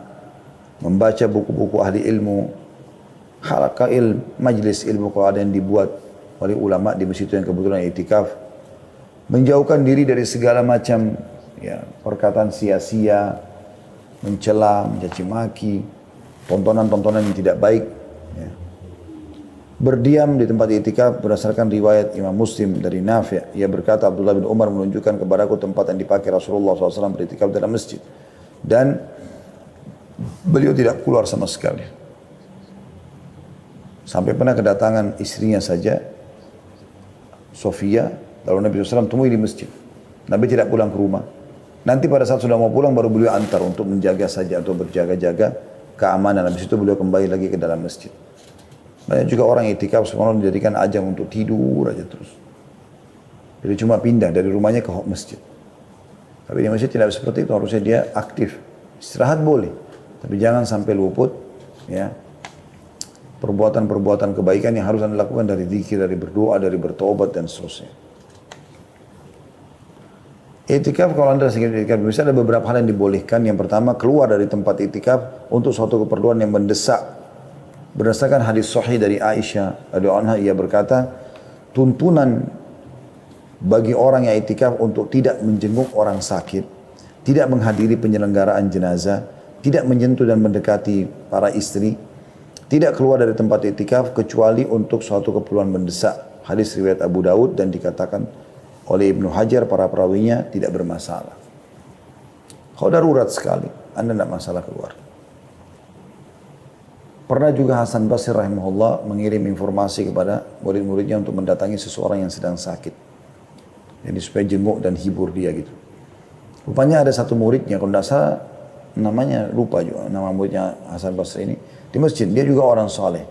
A: membaca buku-buku ahli ilmu, halaqah majlis ilmu kalau ada yang dibuat oleh ulama di masjid yang kebetulan i'tikaf. Menjauhkan diri dari segala macam ya, perkataan sia-sia, mencela, mencaci maki, tontonan-tontonan yang tidak baik. Ya. Berdiam di tempat i'tikaf berdasarkan riwayat Imam Muslim dari Nafi'. Ia berkata, Abdullah bin Umar menunjukkan kepadaku tempat yang dipakai Rasulullah SAW beritikaf dalam masjid. Dan beliau tidak keluar sama sekali. Sampai pernah kedatangan istrinya saja, Sofia, lalu Nabi SAW temui di masjid. Nabi tidak pulang ke rumah. Nanti pada saat sudah mau pulang baru beliau antar untuk menjaga saja atau berjaga-jaga keamanan. Habis itu beliau kembali lagi ke dalam masjid. Banyak juga orang i'tikaf semuanya dijadikan ajang untuk tidur aja terus. Jadi cuma pindah dari rumahnya ke masjid. Tapi di masjid tidak seperti itu, harusnya dia aktif. Istirahat boleh, tapi jangan sampai luput ya perbuatan-perbuatan kebaikan yang harus Anda lakukan dari zikir, dari berdoa, dari bertobat dan seterusnya. I'tikaf kalau Anda sedikit i'tikaf bisa ada beberapa hal yang dibolehkan. Yang pertama, keluar dari tempat i'tikaf untuk suatu keperluan yang mendesak. Berdasarkan hadis sahih dari Aisyah radhiyallahu anha, ia berkata, tuntunan bagi orang yang i'tikaf untuk tidak menjenguk orang sakit, tidak menghadiri penyelenggaraan jenazah, tidak menyentuh dan mendekati para istri, tidak keluar dari tempat i'tikaf kecuali untuk suatu keperluan mendesak. Hadis riwayat Abu Daud dan dikatakan oleh Ibnu Hajar para perawinya tidak bermasalah. Kalau darurat sekali, Anda tidak masalah keluar. Pernah juga Hasan Basri rahimahullah mengirim informasi kepada murid-muridnya untuk mendatangi seseorang yang sedang sakit. Jadi supaya jenguk dan hibur dia gitu. Rupanya ada satu muridnya, kalau tidak salah namanya lupa juga, nama muridnya Hasan Basri ini. Di masjid, dia juga orang soleh.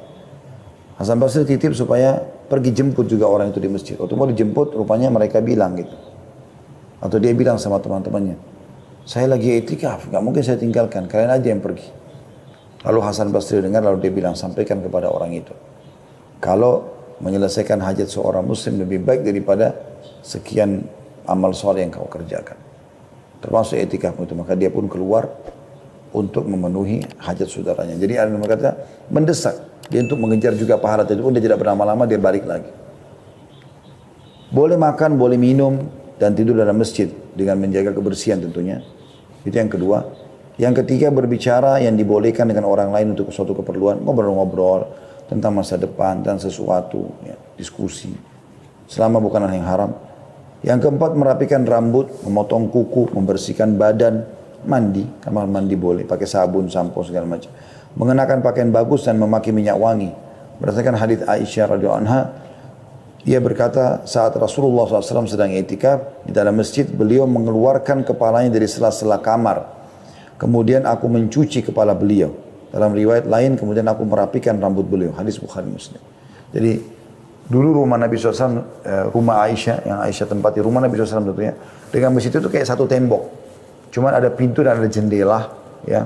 A: Hasan Basri titip supaya pergi jemput juga orang itu di masjid. Waktu mau dijemput, rupanya mereka bilang gitu. Atau dia bilang sama teman-temannya, saya lagi itikaf, gak mungkin saya tinggalkan, kalian aja yang pergi. Lalu Hasan Basri dengar, lalu dia bilang, sampaikan kepada orang itu. Kalau menyelesaikan hajat seorang muslim lebih baik daripada sekian amal soleh yang kau kerjakan. Termasuk etikafmu itu. Maka dia pun keluar untuk memenuhi hajat saudaranya. Jadi ada yang berkata, mendesak. Dia untuk mengejar juga pahala itu pun dia tidak berlama-lama, dia balik lagi. Boleh makan, boleh minum, dan tidur dalam masjid. Dengan menjaga kebersihan tentunya. Itu yang kedua. Yang ketiga, berbicara yang dibolehkan dengan orang lain untuk suatu keperluan, ngobrol-ngobrol tentang masa depan, tentang sesuatu, ya, diskusi, selama bukan hal yang haram. Yang keempat, merapikan rambut, memotong kuku, membersihkan badan, mandi, kamar mandi boleh, pakai sabun, sampo, segala macam. Mengenakan pakaian bagus dan memakai minyak wangi. Berdasarkan hadits Aisyah radhiyallahu anha, ia berkata saat Rasulullah SAW sedang i'tikaf di dalam masjid, beliau mengeluarkan kepalanya dari sela-sela kamar. Kemudian aku mencuci kepala beliau. Dalam riwayat lain, kemudian aku merapikan rambut beliau. Hadis Bukhari Muslim. Jadi, dulu rumah Nabi SAW, rumah Aisyah, yang Aisyah tempati rumah Nabi SAW tentunya, dengan masjid itu kayak satu tembok. Cuman ada pintu dan ada jendela, ya,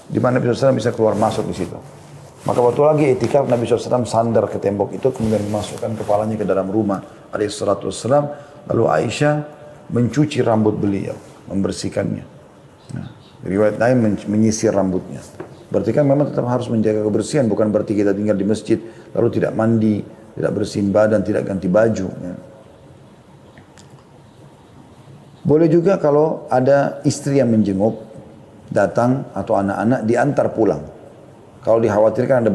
A: di mana Nabi SAW bisa keluar masuk di situ. Maka waktu lagi i'tikaf, Nabi SAW sandar ke tembok itu, kemudian memasukkan kepalanya ke dalam rumah alaihissalatu wassalam. Lalu Aisyah mencuci rambut beliau, membersihkannya. Nah, riwayat lain menyisir rambutnya. Berarti kan memang tetap harus menjaga kebersihan, bukan berarti kita tinggal di masjid lalu tidak mandi, tidak bersihin badan, tidak ganti baju. Ya. Boleh juga kalau ada istri yang menjenguk, datang atau anak-anak diantar pulang. Kalau dikhawatirkan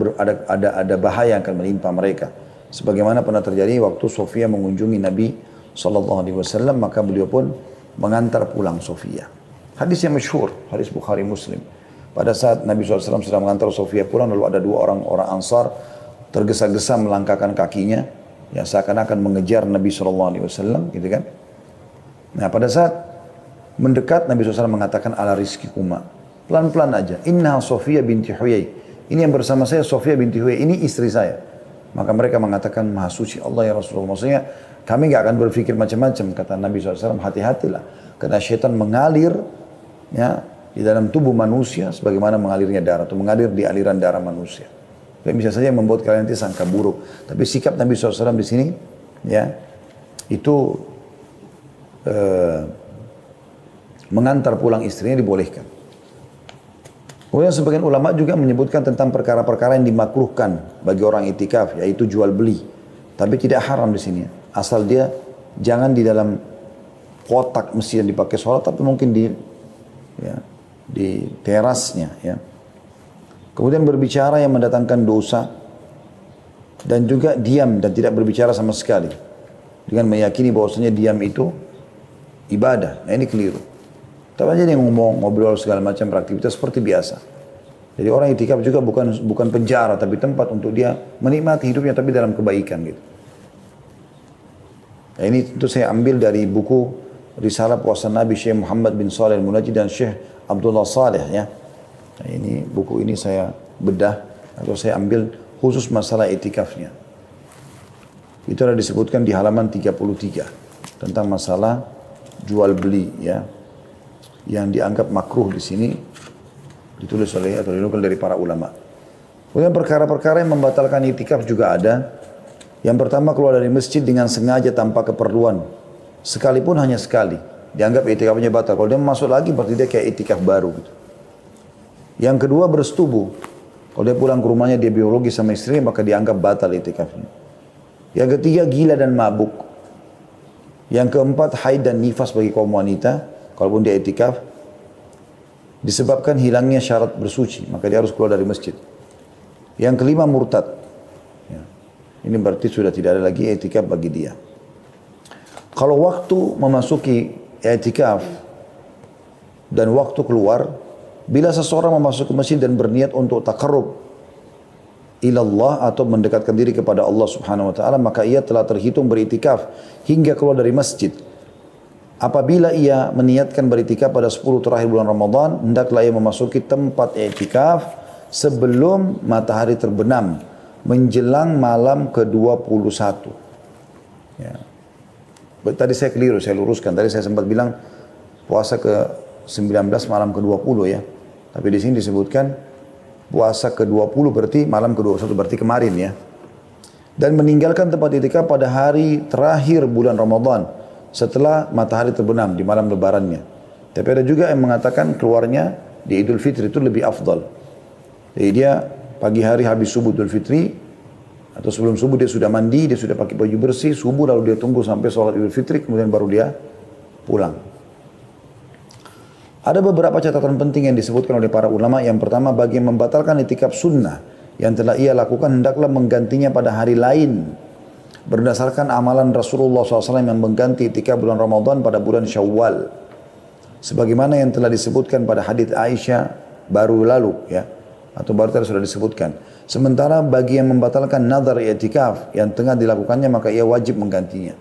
A: ada bahaya yang akan menimpa mereka. Sebagaimana pernah terjadi waktu Sofia mengunjungi Nabi SAW, maka beliau pun mengantar pulang Sofia. Hadis yang masyhur, hadis Bukhari Muslim. Pada saat Nabi SAW sedang mengantar Sofia pulang, lalu ada dua orang Ansar tergesa-gesa melangkahkan kakinya, yang seakan-akan mengejar Nabi SAW, gitu kan? Nah, pada saat mendekat, Nabi SAW mengatakan ala rizkikuma, pelan-pelan aja. Inna Sofia binti Huyai. Ini yang bersama saya Sofia binti Huyai. Ini istri saya. Maka mereka mengatakan maha suci Allah ya Rasulullah. Maksudnya kami nggak akan berpikir macam-macam. Kata Nabi SAW, hati-hatilah. Karena syaitan mengalir, ya, di dalam tubuh manusia sebagaimana mengalirnya darah atau mengalir di aliran darah manusia. Dan bisa saja membuat kalian nanti sangka buruk. Tapi sikap Nabi SAW di sini, ya, itu mengantar pulang istrinya dibolehkan. Kemudian sebagian ulama juga menyebutkan tentang perkara-perkara yang dimakruhkan bagi orang itikaf, yaitu jual beli. Tapi tidak haram di sini. Asal dia jangan di dalam kotak masjid yang dipakai sholat, tapi mungkin di terasnya. Ya. Kemudian berbicara yang mendatangkan dosa dan juga diam dan tidak berbicara sama sekali dengan meyakini bahwasanya diam itu ibadah. Nah ini keliru. Tapi aja dia ngomong, ngobrol segala macam beraktivitas seperti biasa. Jadi orang itikaf juga bukan penjara, tapi tempat untuk dia menikmati hidupnya tapi dalam kebaikan gitu. Nah, ini tentu saya ambil dari buku Risalah Puasa Nabi Syekh Muhammad bin Shalih Al-Munajjid dan Syekh Abdullah Saleh ya. Nah, ini buku ini saya bedah atau saya ambil khusus masalah itikafnya. Itu ada disebutkan di halaman 33 tentang masalah jual beli ya. Yang dianggap makruh di sini ditulis oleh atau dinukil dari para ulama. Kemudian perkara-perkara yang membatalkan itikaf juga ada. Yang pertama keluar dari masjid dengan sengaja tanpa keperluan. Sekalipun hanya sekali. Dianggap itikafnya batal. Kalau dia masuk lagi berarti dia kayak itikaf baru gitu. Yang kedua bersetubuh. Kalau dia pulang ke rumahnya dia biologi sama istrinya maka dianggap batal itikafnya. Yang ketiga gila dan mabuk. Yang keempat haid dan nifas bagi kaum wanita. Kalaupun dia itikaf, disebabkan hilangnya syarat bersuci, maka dia harus keluar dari masjid. Yang kelima murtad. Ya. Ini berarti sudah tidak ada lagi i'tikaf bagi dia. Kalau waktu memasuki i'tikaf dan waktu keluar, bila seseorang memasuki masjid dan berniat untuk taqarrub ilallah atau mendekatkan diri kepada Allah Subhanahu wa taala, maka ia telah terhitung beriktikaf hingga keluar dari masjid. Apabila ia meniatkan beriktikaf pada 10 terakhir bulan Ramadan, hendaklah ia memasuki tempat i'tikaf sebelum matahari terbenam menjelang malam ke-21. Ya. Tadi saya keliru, saya luruskan. Tadi saya sempat bilang puasa ke-19 malam ke-20 ya. Tapi di sini disebutkan puasa ke-20 berarti malam ke-21 berarti kemarin ya. Dan meninggalkan tempat i'tikaf pada hari terakhir bulan Ramadan setelah matahari terbenam di malam lebarannya. Tapi ada juga yang mengatakan keluarnya di Idul Fitri itu lebih afdal. Jadi dia pagi hari habis subuh Idul Fitri atau sebelum subuh dia sudah mandi, dia sudah pakai baju bersih, subuh lalu dia tunggu sampai sholat Idul Fitri kemudian baru dia pulang. Ada beberapa catatan penting yang disebutkan oleh para ulama. Yang pertama, bagi yang membatalkan i'tikaf sunnah yang telah ia lakukan hendaklah menggantinya pada hari lain berdasarkan amalan Rasulullah SAW yang mengganti i'tikaf bulan Ramadan pada bulan Syawal, sebagaimana yang telah disebutkan pada hadits Aisyah baru lalu ya, atau baru tadi sudah disebutkan. Sementara bagi yang membatalkan nazar i'tikaf yang tengah dilakukannya, maka ia wajib menggantinya.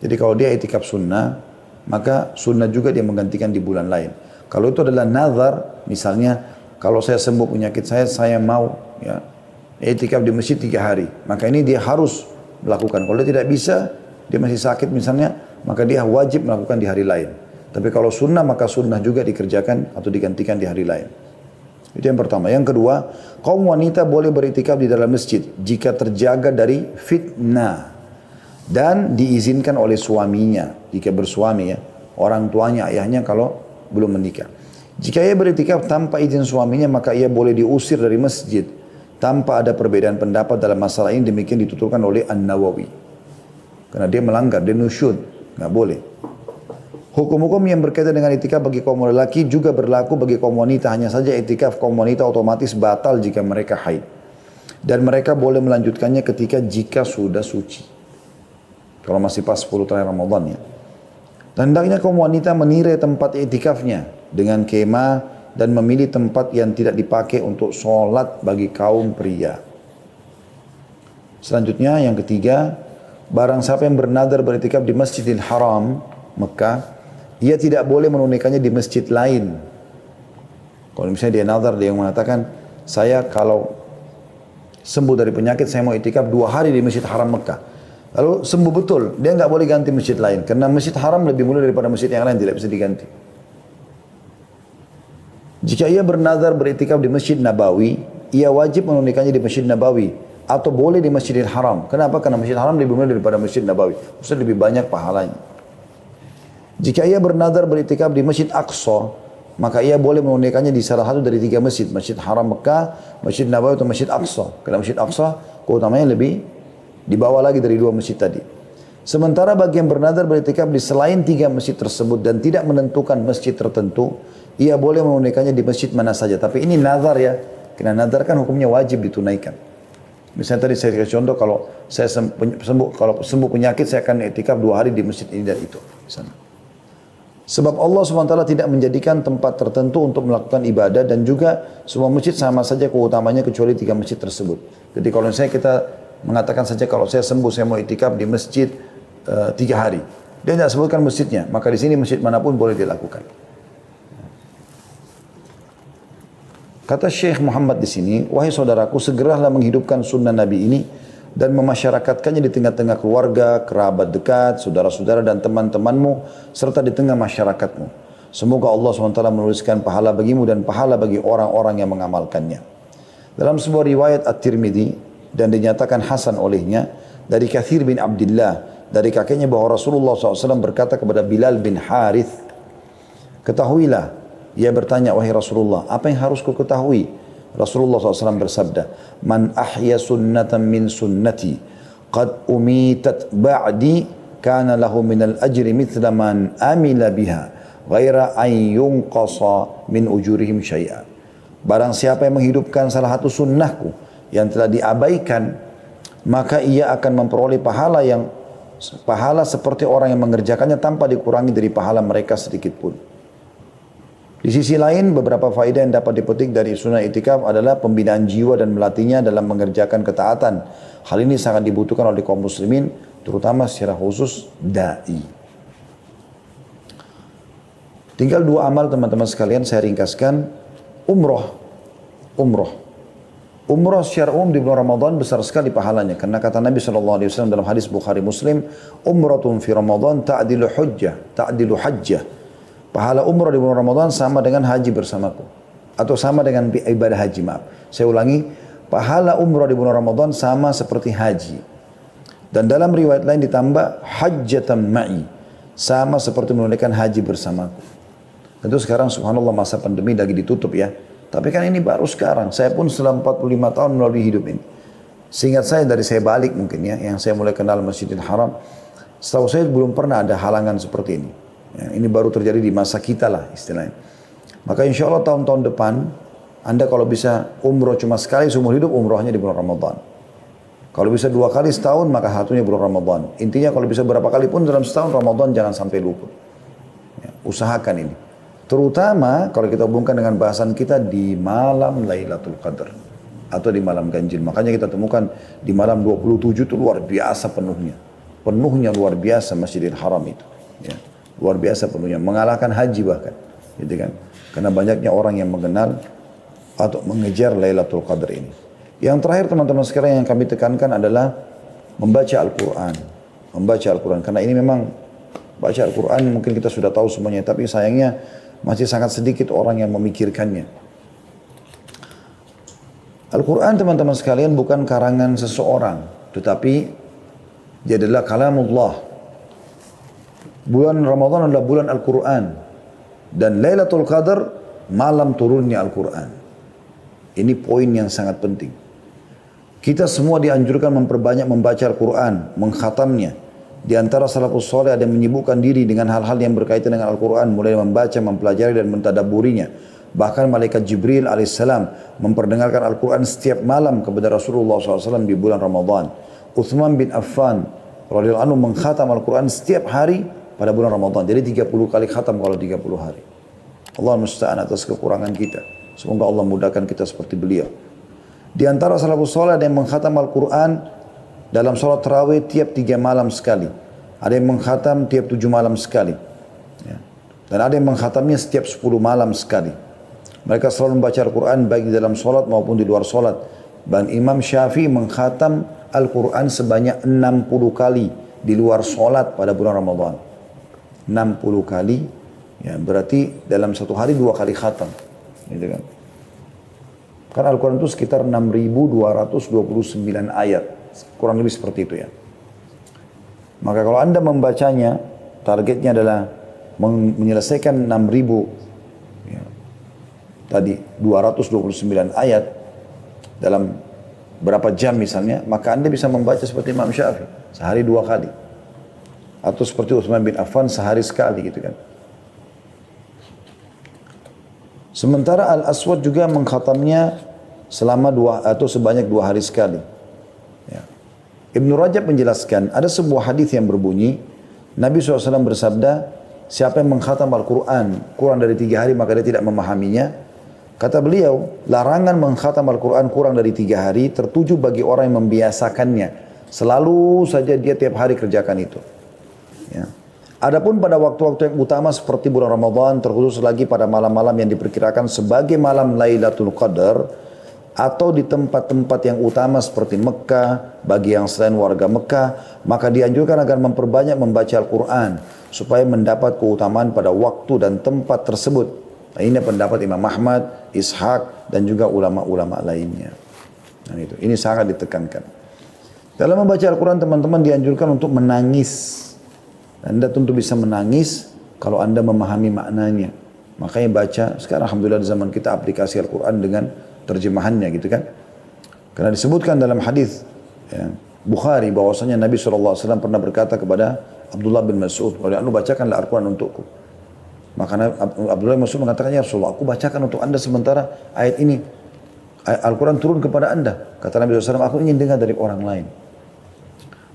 A: Jadi kalau dia i'tikaf sunnah, maka sunnah juga dia menggantikan di bulan lain. Kalau itu adalah nazar, misalnya kalau saya sembuh penyakit saya mau ya i'tikaf di masjid 3 hari, maka ini dia harus melakukan. Kalau dia tidak bisa, dia masih sakit misalnya, maka dia wajib melakukan di hari lain. Tapi kalau sunnah, maka sunnah juga dikerjakan atau digantikan di hari lain. Itu yang pertama. Yang kedua, kaum wanita boleh beriktikaf di dalam masjid jika terjaga dari fitnah dan diizinkan oleh suaminya, jika bersuami ya, orang tuanya, ayahnya kalau belum menikah. Jika ia beriktikaf tanpa izin suaminya, maka ia boleh diusir dari masjid tanpa ada perbedaan pendapat dalam masalah ini. Demikian dituturkan oleh An-Nawawi. Karena dia melanggar, dia nusyud, nggak boleh. Hukum-hukum yang berkaitan dengan i'tikaf bagi kaum lelaki juga berlaku bagi kaum wanita. Hanya saja i'tikaf kaum wanita otomatis batal jika mereka haid. Dan mereka boleh melanjutkannya jika sudah suci. Kalau masih pas 10 terakhir Ramadan ya. Dan hendaknya kaum wanita menirai tempat i'tikafnya dengan kemah dan memilih tempat yang tidak dipakai untuk sholat bagi kaum pria. Selanjutnya yang ketiga, barang siapa yang bernadar beriktikaf di Masjidil Haram, Mekah, ia tidak boleh menunaikannya di masjid lain. Kalau misalnya dia nadar, dia mengatakan, saya kalau sembuh dari penyakit, saya mau i'tikaf 2 hari di Masjid Haram Mekah. Lalu sembuh betul, dia nggak boleh ganti masjid lain. Karena Masjid Haram lebih mulia daripada masjid yang lain, tidak bisa diganti. Jika ia bernazar beriktikaf di Masjid Nabawi, ia wajib menunaikannya di Masjid Nabawi atau boleh di Masjidil Haram. Kenapa? Karena Masjid Haram lebih mulia daripada Masjid Nabawi. Maksudnya lebih banyak pahalanya. Jika ia bernazar beriktikaf di Masjid Aqsa, maka ia boleh menunaikannya di salah satu dari 3 masjid. Masjid Haram Mekah, Masjid Nabawi atau Masjid Aqsa. Karena Masjid Aqsa keutamanya lebih di bawah lagi dari 2 masjid tadi. Sementara bagi yang bernazar beriktikaf di selain 3 masjid tersebut dan tidak menentukan masjid tertentu, ia boleh menunaikannya di masjid mana saja. Tapi ini nazar ya. Karena nazar kan hukumnya wajib ditunaikan. Misalnya tadi saya kasih contoh, kalau saya sembuh penyakit, saya akan i'tikaf 2 hari di masjid ini dan itu. Misalnya. Sebab Allah SWT tidak menjadikan tempat tertentu untuk melakukan ibadah, dan juga semua masjid sama saja keutamanya kecuali 3 masjid tersebut. Jadi kalau misalnya kita mengatakan saja kalau saya sembuh, saya mau i'tikaf di masjid 3 hari. Dia tidak sebutkan masjidnya, maka di sini masjid manapun boleh dilakukan. Kata Syekh Muhammad di sini, wahai saudaraku, segeralah menghidupkan sunnah Nabi ini dan memasyarakatkannya di tengah-tengah keluarga, kerabat dekat, saudara-saudara dan teman-temanmu, serta di tengah masyarakatmu. Semoga Allah SWT menuliskan pahala bagimu dan pahala bagi orang-orang yang mengamalkannya. Dalam sebuah riwayat At-Tirmidzi dan dinyatakan hasan olehnya dari Kathir bin Abdullah, dari kakeknya bahwa Rasulullah SAW berkata kepada Bilal bin Harith, ketahuilah. Ia bertanya, wahai Rasulullah, apa yang harus ku ketahui? Rasulullah SAW bersabda, man ahya sunnatan min sunnati qad umitat ba'di kana lahu minal ajri mithla man amila biha ghaira an yunqasa min ujurihim syai'a. Barang siapa yang menghidupkan salah satu sunnahku yang telah diabaikan, maka ia akan memperoleh pahala seperti orang yang mengerjakannya tanpa dikurangi dari pahala mereka sedikit pun. Di sisi lain, beberapa faedah yang dapat dipetik dari sunnah itikaf adalah pembinaan jiwa dan melatihnya dalam mengerjakan ketaatan. Hal ini sangat dibutuhkan oleh kaum muslimin, terutama secara khusus da'i. Tinggal 2 amal teman-teman sekalian saya ringkaskan. Umroh. Umroh secara umum di bulan Ramadan besar sekali pahalanya. Karena kata Nabi SAW dalam hadis Bukhari Muslim, umratun fi Ramadan ta'dilu hajjah. Pahala umrah di bulan Ramadan sama dengan haji bersamaku. Atau sama dengan ibadah haji, maaf. Saya ulangi, pahala umrah di bulan Ramadan sama seperti haji. Dan dalam riwayat lain ditambah hajjatan ma'i. Sama seperti menunaikan haji bersamaku. Tentu sekarang subhanallah masa pandemi lagi ditutup ya. Tapi kan ini baru sekarang. Saya pun setelah 45 tahun melalui hidup ini. Seingat saya dari saya balik mungkin ya. Yang saya mulai kenal Masjidil Haram. Setahu saya belum pernah ada halangan seperti ini. Ya, ini baru terjadi di masa kita lah istilahnya. Maka insya Allah tahun-tahun depan, Anda kalau bisa umroh cuma sekali seumur hidup, umrohnya di bulan Ramadan. Kalau bisa 2 kali setahun, maka satunya bulan Ramadan. Intinya kalau bisa berapa kali pun dalam setahun Ramadan jangan sampai luput. Ya, usahakan ini. Terutama kalau kita hubungkan dengan bahasan kita di malam Lailatul Qadar. Atau di malam ganjil. Makanya kita temukan di malam 27 itu luar biasa penuhnya. Penuhnya luar biasa Masjidil Haram itu. Ya. Luar biasa penuhnya, mengalahkan haji bahkan, gitu kan? Karena banyaknya orang yang mengenal atau mengejar Lailatul Qadar ini. Yang terakhir teman-teman sekalian yang kami tekankan adalah membaca Al-Quran. Membaca Al-Quran, karena ini memang baca Al-Quran mungkin kita sudah tahu semuanya, tapi sayangnya masih sangat sedikit orang yang memikirkannya. Al-Quran teman-teman sekalian bukan karangan seseorang, tetapi dia adalah kalamullah. Bulan Ramadan adalah bulan Al-Quran. Dan Lailatul Qadar, malam turunnya Al-Quran. Ini poin yang sangat penting. Kita semua dianjurkan memperbanyak membaca Al-Quran, mengkhatamnya. Di antara salafus soleh ada yang menyibukkan diri dengan hal-hal yang berkaitan dengan Al-Quran, mulai membaca, mempelajari dan mentadaburinya. Bahkan malaikat Jibril alaihissalam memperdengarkan Al-Quran setiap malam kepada Rasulullah SAW di bulan Ramadan. Uthman bin Affan radhiyallahu anhu mengkhatam Al-Quran setiap hari pada bulan Ramadan. Jadi 30 kali khatam kalau 30 hari. Allah musta'an atas kekurangan kita. Semoga Allah mudahkan kita seperti beliau. Di antara salafus saleh ada yang mengkhatam Al-Quran dalam sholat tarawih tiap 3 malam sekali. Ada yang mengkhatam tiap 7 malam sekali. Ya. Dan ada yang mengkhatamnya setiap 10 malam sekali. Mereka selalu membaca Al-Quran baik di dalam sholat maupun di luar sholat. Dan Imam Syafi'i mengkhatam Al-Quran sebanyak 60 kali di luar sholat pada bulan Ramadan. 60 kali, ya berarti dalam satu hari 2 kali khatam, gitu kan? Karena Al-Quran itu sekitar 6.229 ayat, kurang lebih seperti itu ya. Maka kalau Anda membacanya, targetnya adalah menyelesaikan 6.000, ya, tadi 229 ayat dalam berapa jam misalnya, maka Anda bisa membaca seperti Imam Syafi'i, sehari 2 kali. Atau seperti Utsman bin Affan sehari sekali gitu kan. Sementara Al-Aswad juga mengkhatamnya selama sebanyak 2 hari sekali. Ya. Ibnu Rajab menjelaskan, ada sebuah hadis yang berbunyi, Nabi SAW bersabda, siapa yang mengkhatam Al-Quran kurang dari 3 hari maka dia tidak memahaminya. Kata beliau, larangan mengkhatam Al-Quran kurang dari 3 hari tertuju bagi orang yang membiasakannya. Selalu saja dia tiap hari kerjakan itu. Ya. Adapun pada waktu-waktu yang utama seperti bulan Ramadan, terkhusus lagi pada malam-malam yang diperkirakan sebagai malam Lailatul Qadar, atau di tempat-tempat yang utama seperti Mekah, bagi yang selain warga Mekah, maka dianjurkan agar memperbanyak membaca Al-Quran, supaya mendapat keutamaan pada waktu dan tempat tersebut. Nah, ini pendapat Imam Ahmad, Ishaq, dan juga ulama-ulama lainnya. Nah, ini sangat ditekankan. Dalam membaca Al-Quran teman-teman dianjurkan untuk menangis. Anda tentu bisa menangis kalau Anda memahami maknanya. Makanya baca, sekarang alhamdulillah di zaman kita aplikasi Al-Quran dengan terjemahannya gitu kan. Karena disebutkan dalam hadis ya, Bukhari bahwasanya Nabi SAW pernah berkata kepada Abdullah bin Mas'ud, "Anu bacakanlah Al-Quran untukku." Maka Abdullah bin Mas'ud mengatakan, "Ya Rasulullah, aku bacakan untuk Anda sementara ayat ini Al-Quran turun kepada Anda." Kata Nabi SAW, "Aku ingin dengar dari orang lain."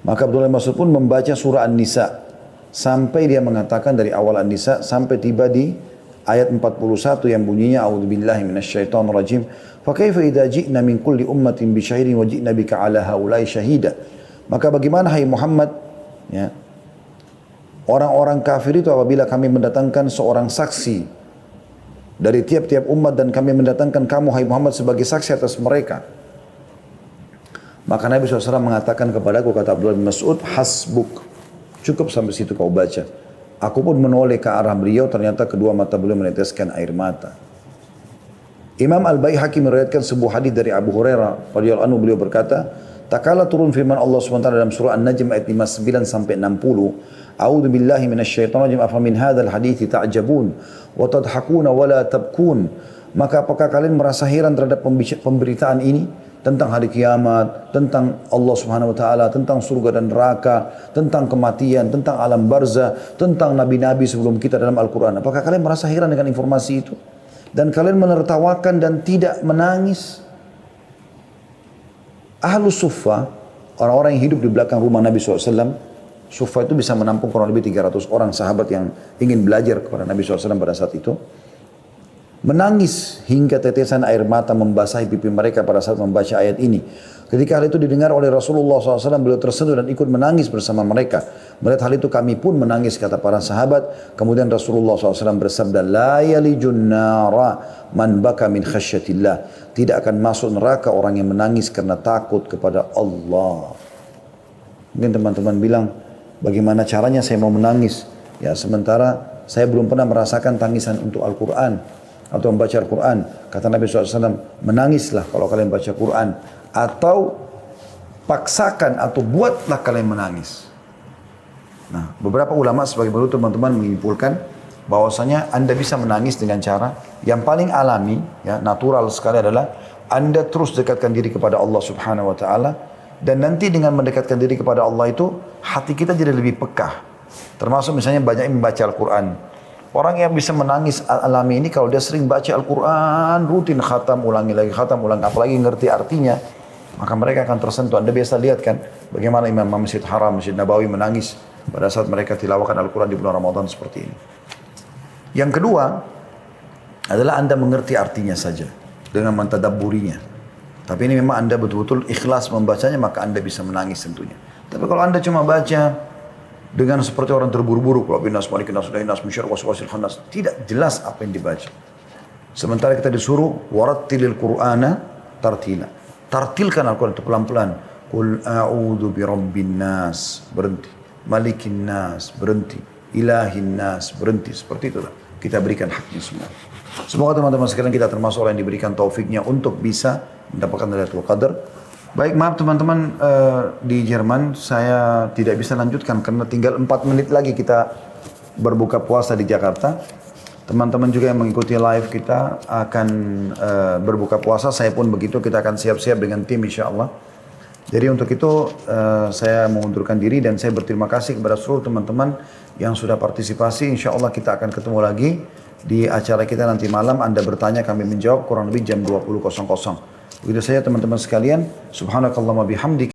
A: Maka Abdullah bin Mas'ud pun membaca surah An-Nisa sampai dia mengatakan dari awal An-Nisa sampai tiba di ayat 41 yang bunyinya a'udzubillahi minasyaitonir rajim. Fa kaifa idza ji'na min kulli ummatin bi syahidin wa ji'na bika 'ala haula'i syahida. Maka bagaimana hai Muhammad, ya, orang-orang kafir itu apabila kami mendatangkan seorang saksi dari tiap-tiap umat dan kami mendatangkan kamu hai Muhammad sebagai saksi atas mereka. Maka Nabi SAW mengatakan kepadaku, kata Abdullah bin Mas'ud, hasbuk, cukup sampai situ kau baca. Aku pun menoleh ke arah beliau, ternyata kedua mata beliau meneteskan air mata. Imam Al-Baihaqi meriwayatkan sebuah hadis dari Abu Hurairah radhiyallahu anhu, beliau berkata, tak kala turun firman Allah SWT dalam surah An-Najm ayat 59 sampai 60, A'udzu billahi minasyaitonir rajim, afa min hadzal hadithi ta'jabun wa tadhakuna wa la tabkun. Maka apakah kalian merasa heran terhadap pemberitaan ini? Tentang hari kiamat, tentang Allah Subhanahu wa taala, tentang surga dan neraka, tentang kematian, tentang alam barzah, tentang nabi-nabi sebelum kita dalam Al-Qur'an. Apakah kalian merasa heran dengan informasi itu? Dan kalian menertawakan dan tidak menangis? Ahlus Suffah, orang-orang yang hidup di belakang rumah Nabi SAW, Suffah itu bisa menampung kurang lebih 300 orang sahabat yang ingin belajar kepada Nabi SAW pada saat itu. Menangis hingga tetesan air mata membasahi pipi mereka pada saat membaca ayat ini. Ketika hal itu didengar oleh Rasulullah SAW, beliau tersentuh dan ikut menangis bersama mereka. Melihat hal itu kami pun menangis, kata para sahabat. Kemudian Rasulullah SAW bersabda, La yalijun nara man baka min khasyatillah. Tidak akan masuk neraka orang yang menangis karena takut kepada Allah. Mungkin teman-teman bilang, bagaimana caranya saya mau menangis? Ya, sementara saya belum pernah merasakan tangisan untuk Al-Quran atau membaca Al-Quran. Kata Nabi SAW, menangislah kalau kalian baca Quran, atau paksakan atau buatlah kalian menangis. Nah, beberapa ulama sebagai berikut teman-teman menyimpulkan bahwasanya Anda bisa menangis dengan cara yang paling alami, ya, natural sekali adalah Anda terus dekatkan diri kepada Allah Subhanahu wa taala, dan nanti dengan mendekatkan diri kepada Allah itu hati kita jadi lebih peka. Termasuk misalnya banyak yang membaca Al-Quran. Orang yang bisa menangis alami ini kalau dia sering baca Al-Quran, rutin khatam, ulangi lagi khatam, ulangi, apalagi ngerti artinya, maka mereka akan tersentuh. Anda biasa lihat kan bagaimana Imam Masjid Haram, Masjid Nabawi menangis pada saat mereka tilawakan Al-Quran di bulan Ramadan seperti ini. Yang kedua adalah Anda mengerti artinya saja dengan mentadabburinya. Tapi ini memang Anda betul-betul ikhlas membacanya, maka Anda bisa menangis tentunya. Tapi kalau Anda cuma baca dengan seperti orang terburu-buru, kalau binas malikin nas sudahin nas musyar waswasil khannas, tidak jelas apa yang dibaca. Sementara kita disuruh warattilil Qur'ana tartila. Tartilkan Al-Quran itu pelan-pelan. Qul a'udzu birabbin nas, berhenti. Malikin nas, berhenti. Ilahin nas, berhenti. Seperti itulah kita berikan haknya semua. Semoga teman-teman sekalian kita termasuk orang yang diberikan taufiknya untuk bisa mendapatkan Lailatul Qadar. Baik, maaf teman-teman, di Jerman saya tidak bisa lanjutkan karena tinggal 4 menit lagi kita berbuka puasa di Jakarta. Teman-teman juga yang mengikuti live kita akan berbuka puasa, saya pun begitu, kita akan siap-siap dengan tim insya Allah. Jadi untuk itu saya mengundurkan diri dan saya berterima kasih kepada seluruh teman-teman yang sudah partisipasi. Insya Allah kita akan ketemu lagi di acara kita nanti malam. Anda bertanya, kami menjawab kurang lebih jam 20.00. Begitu saja teman-teman sekalian. Subhanakallahumma bihamdik.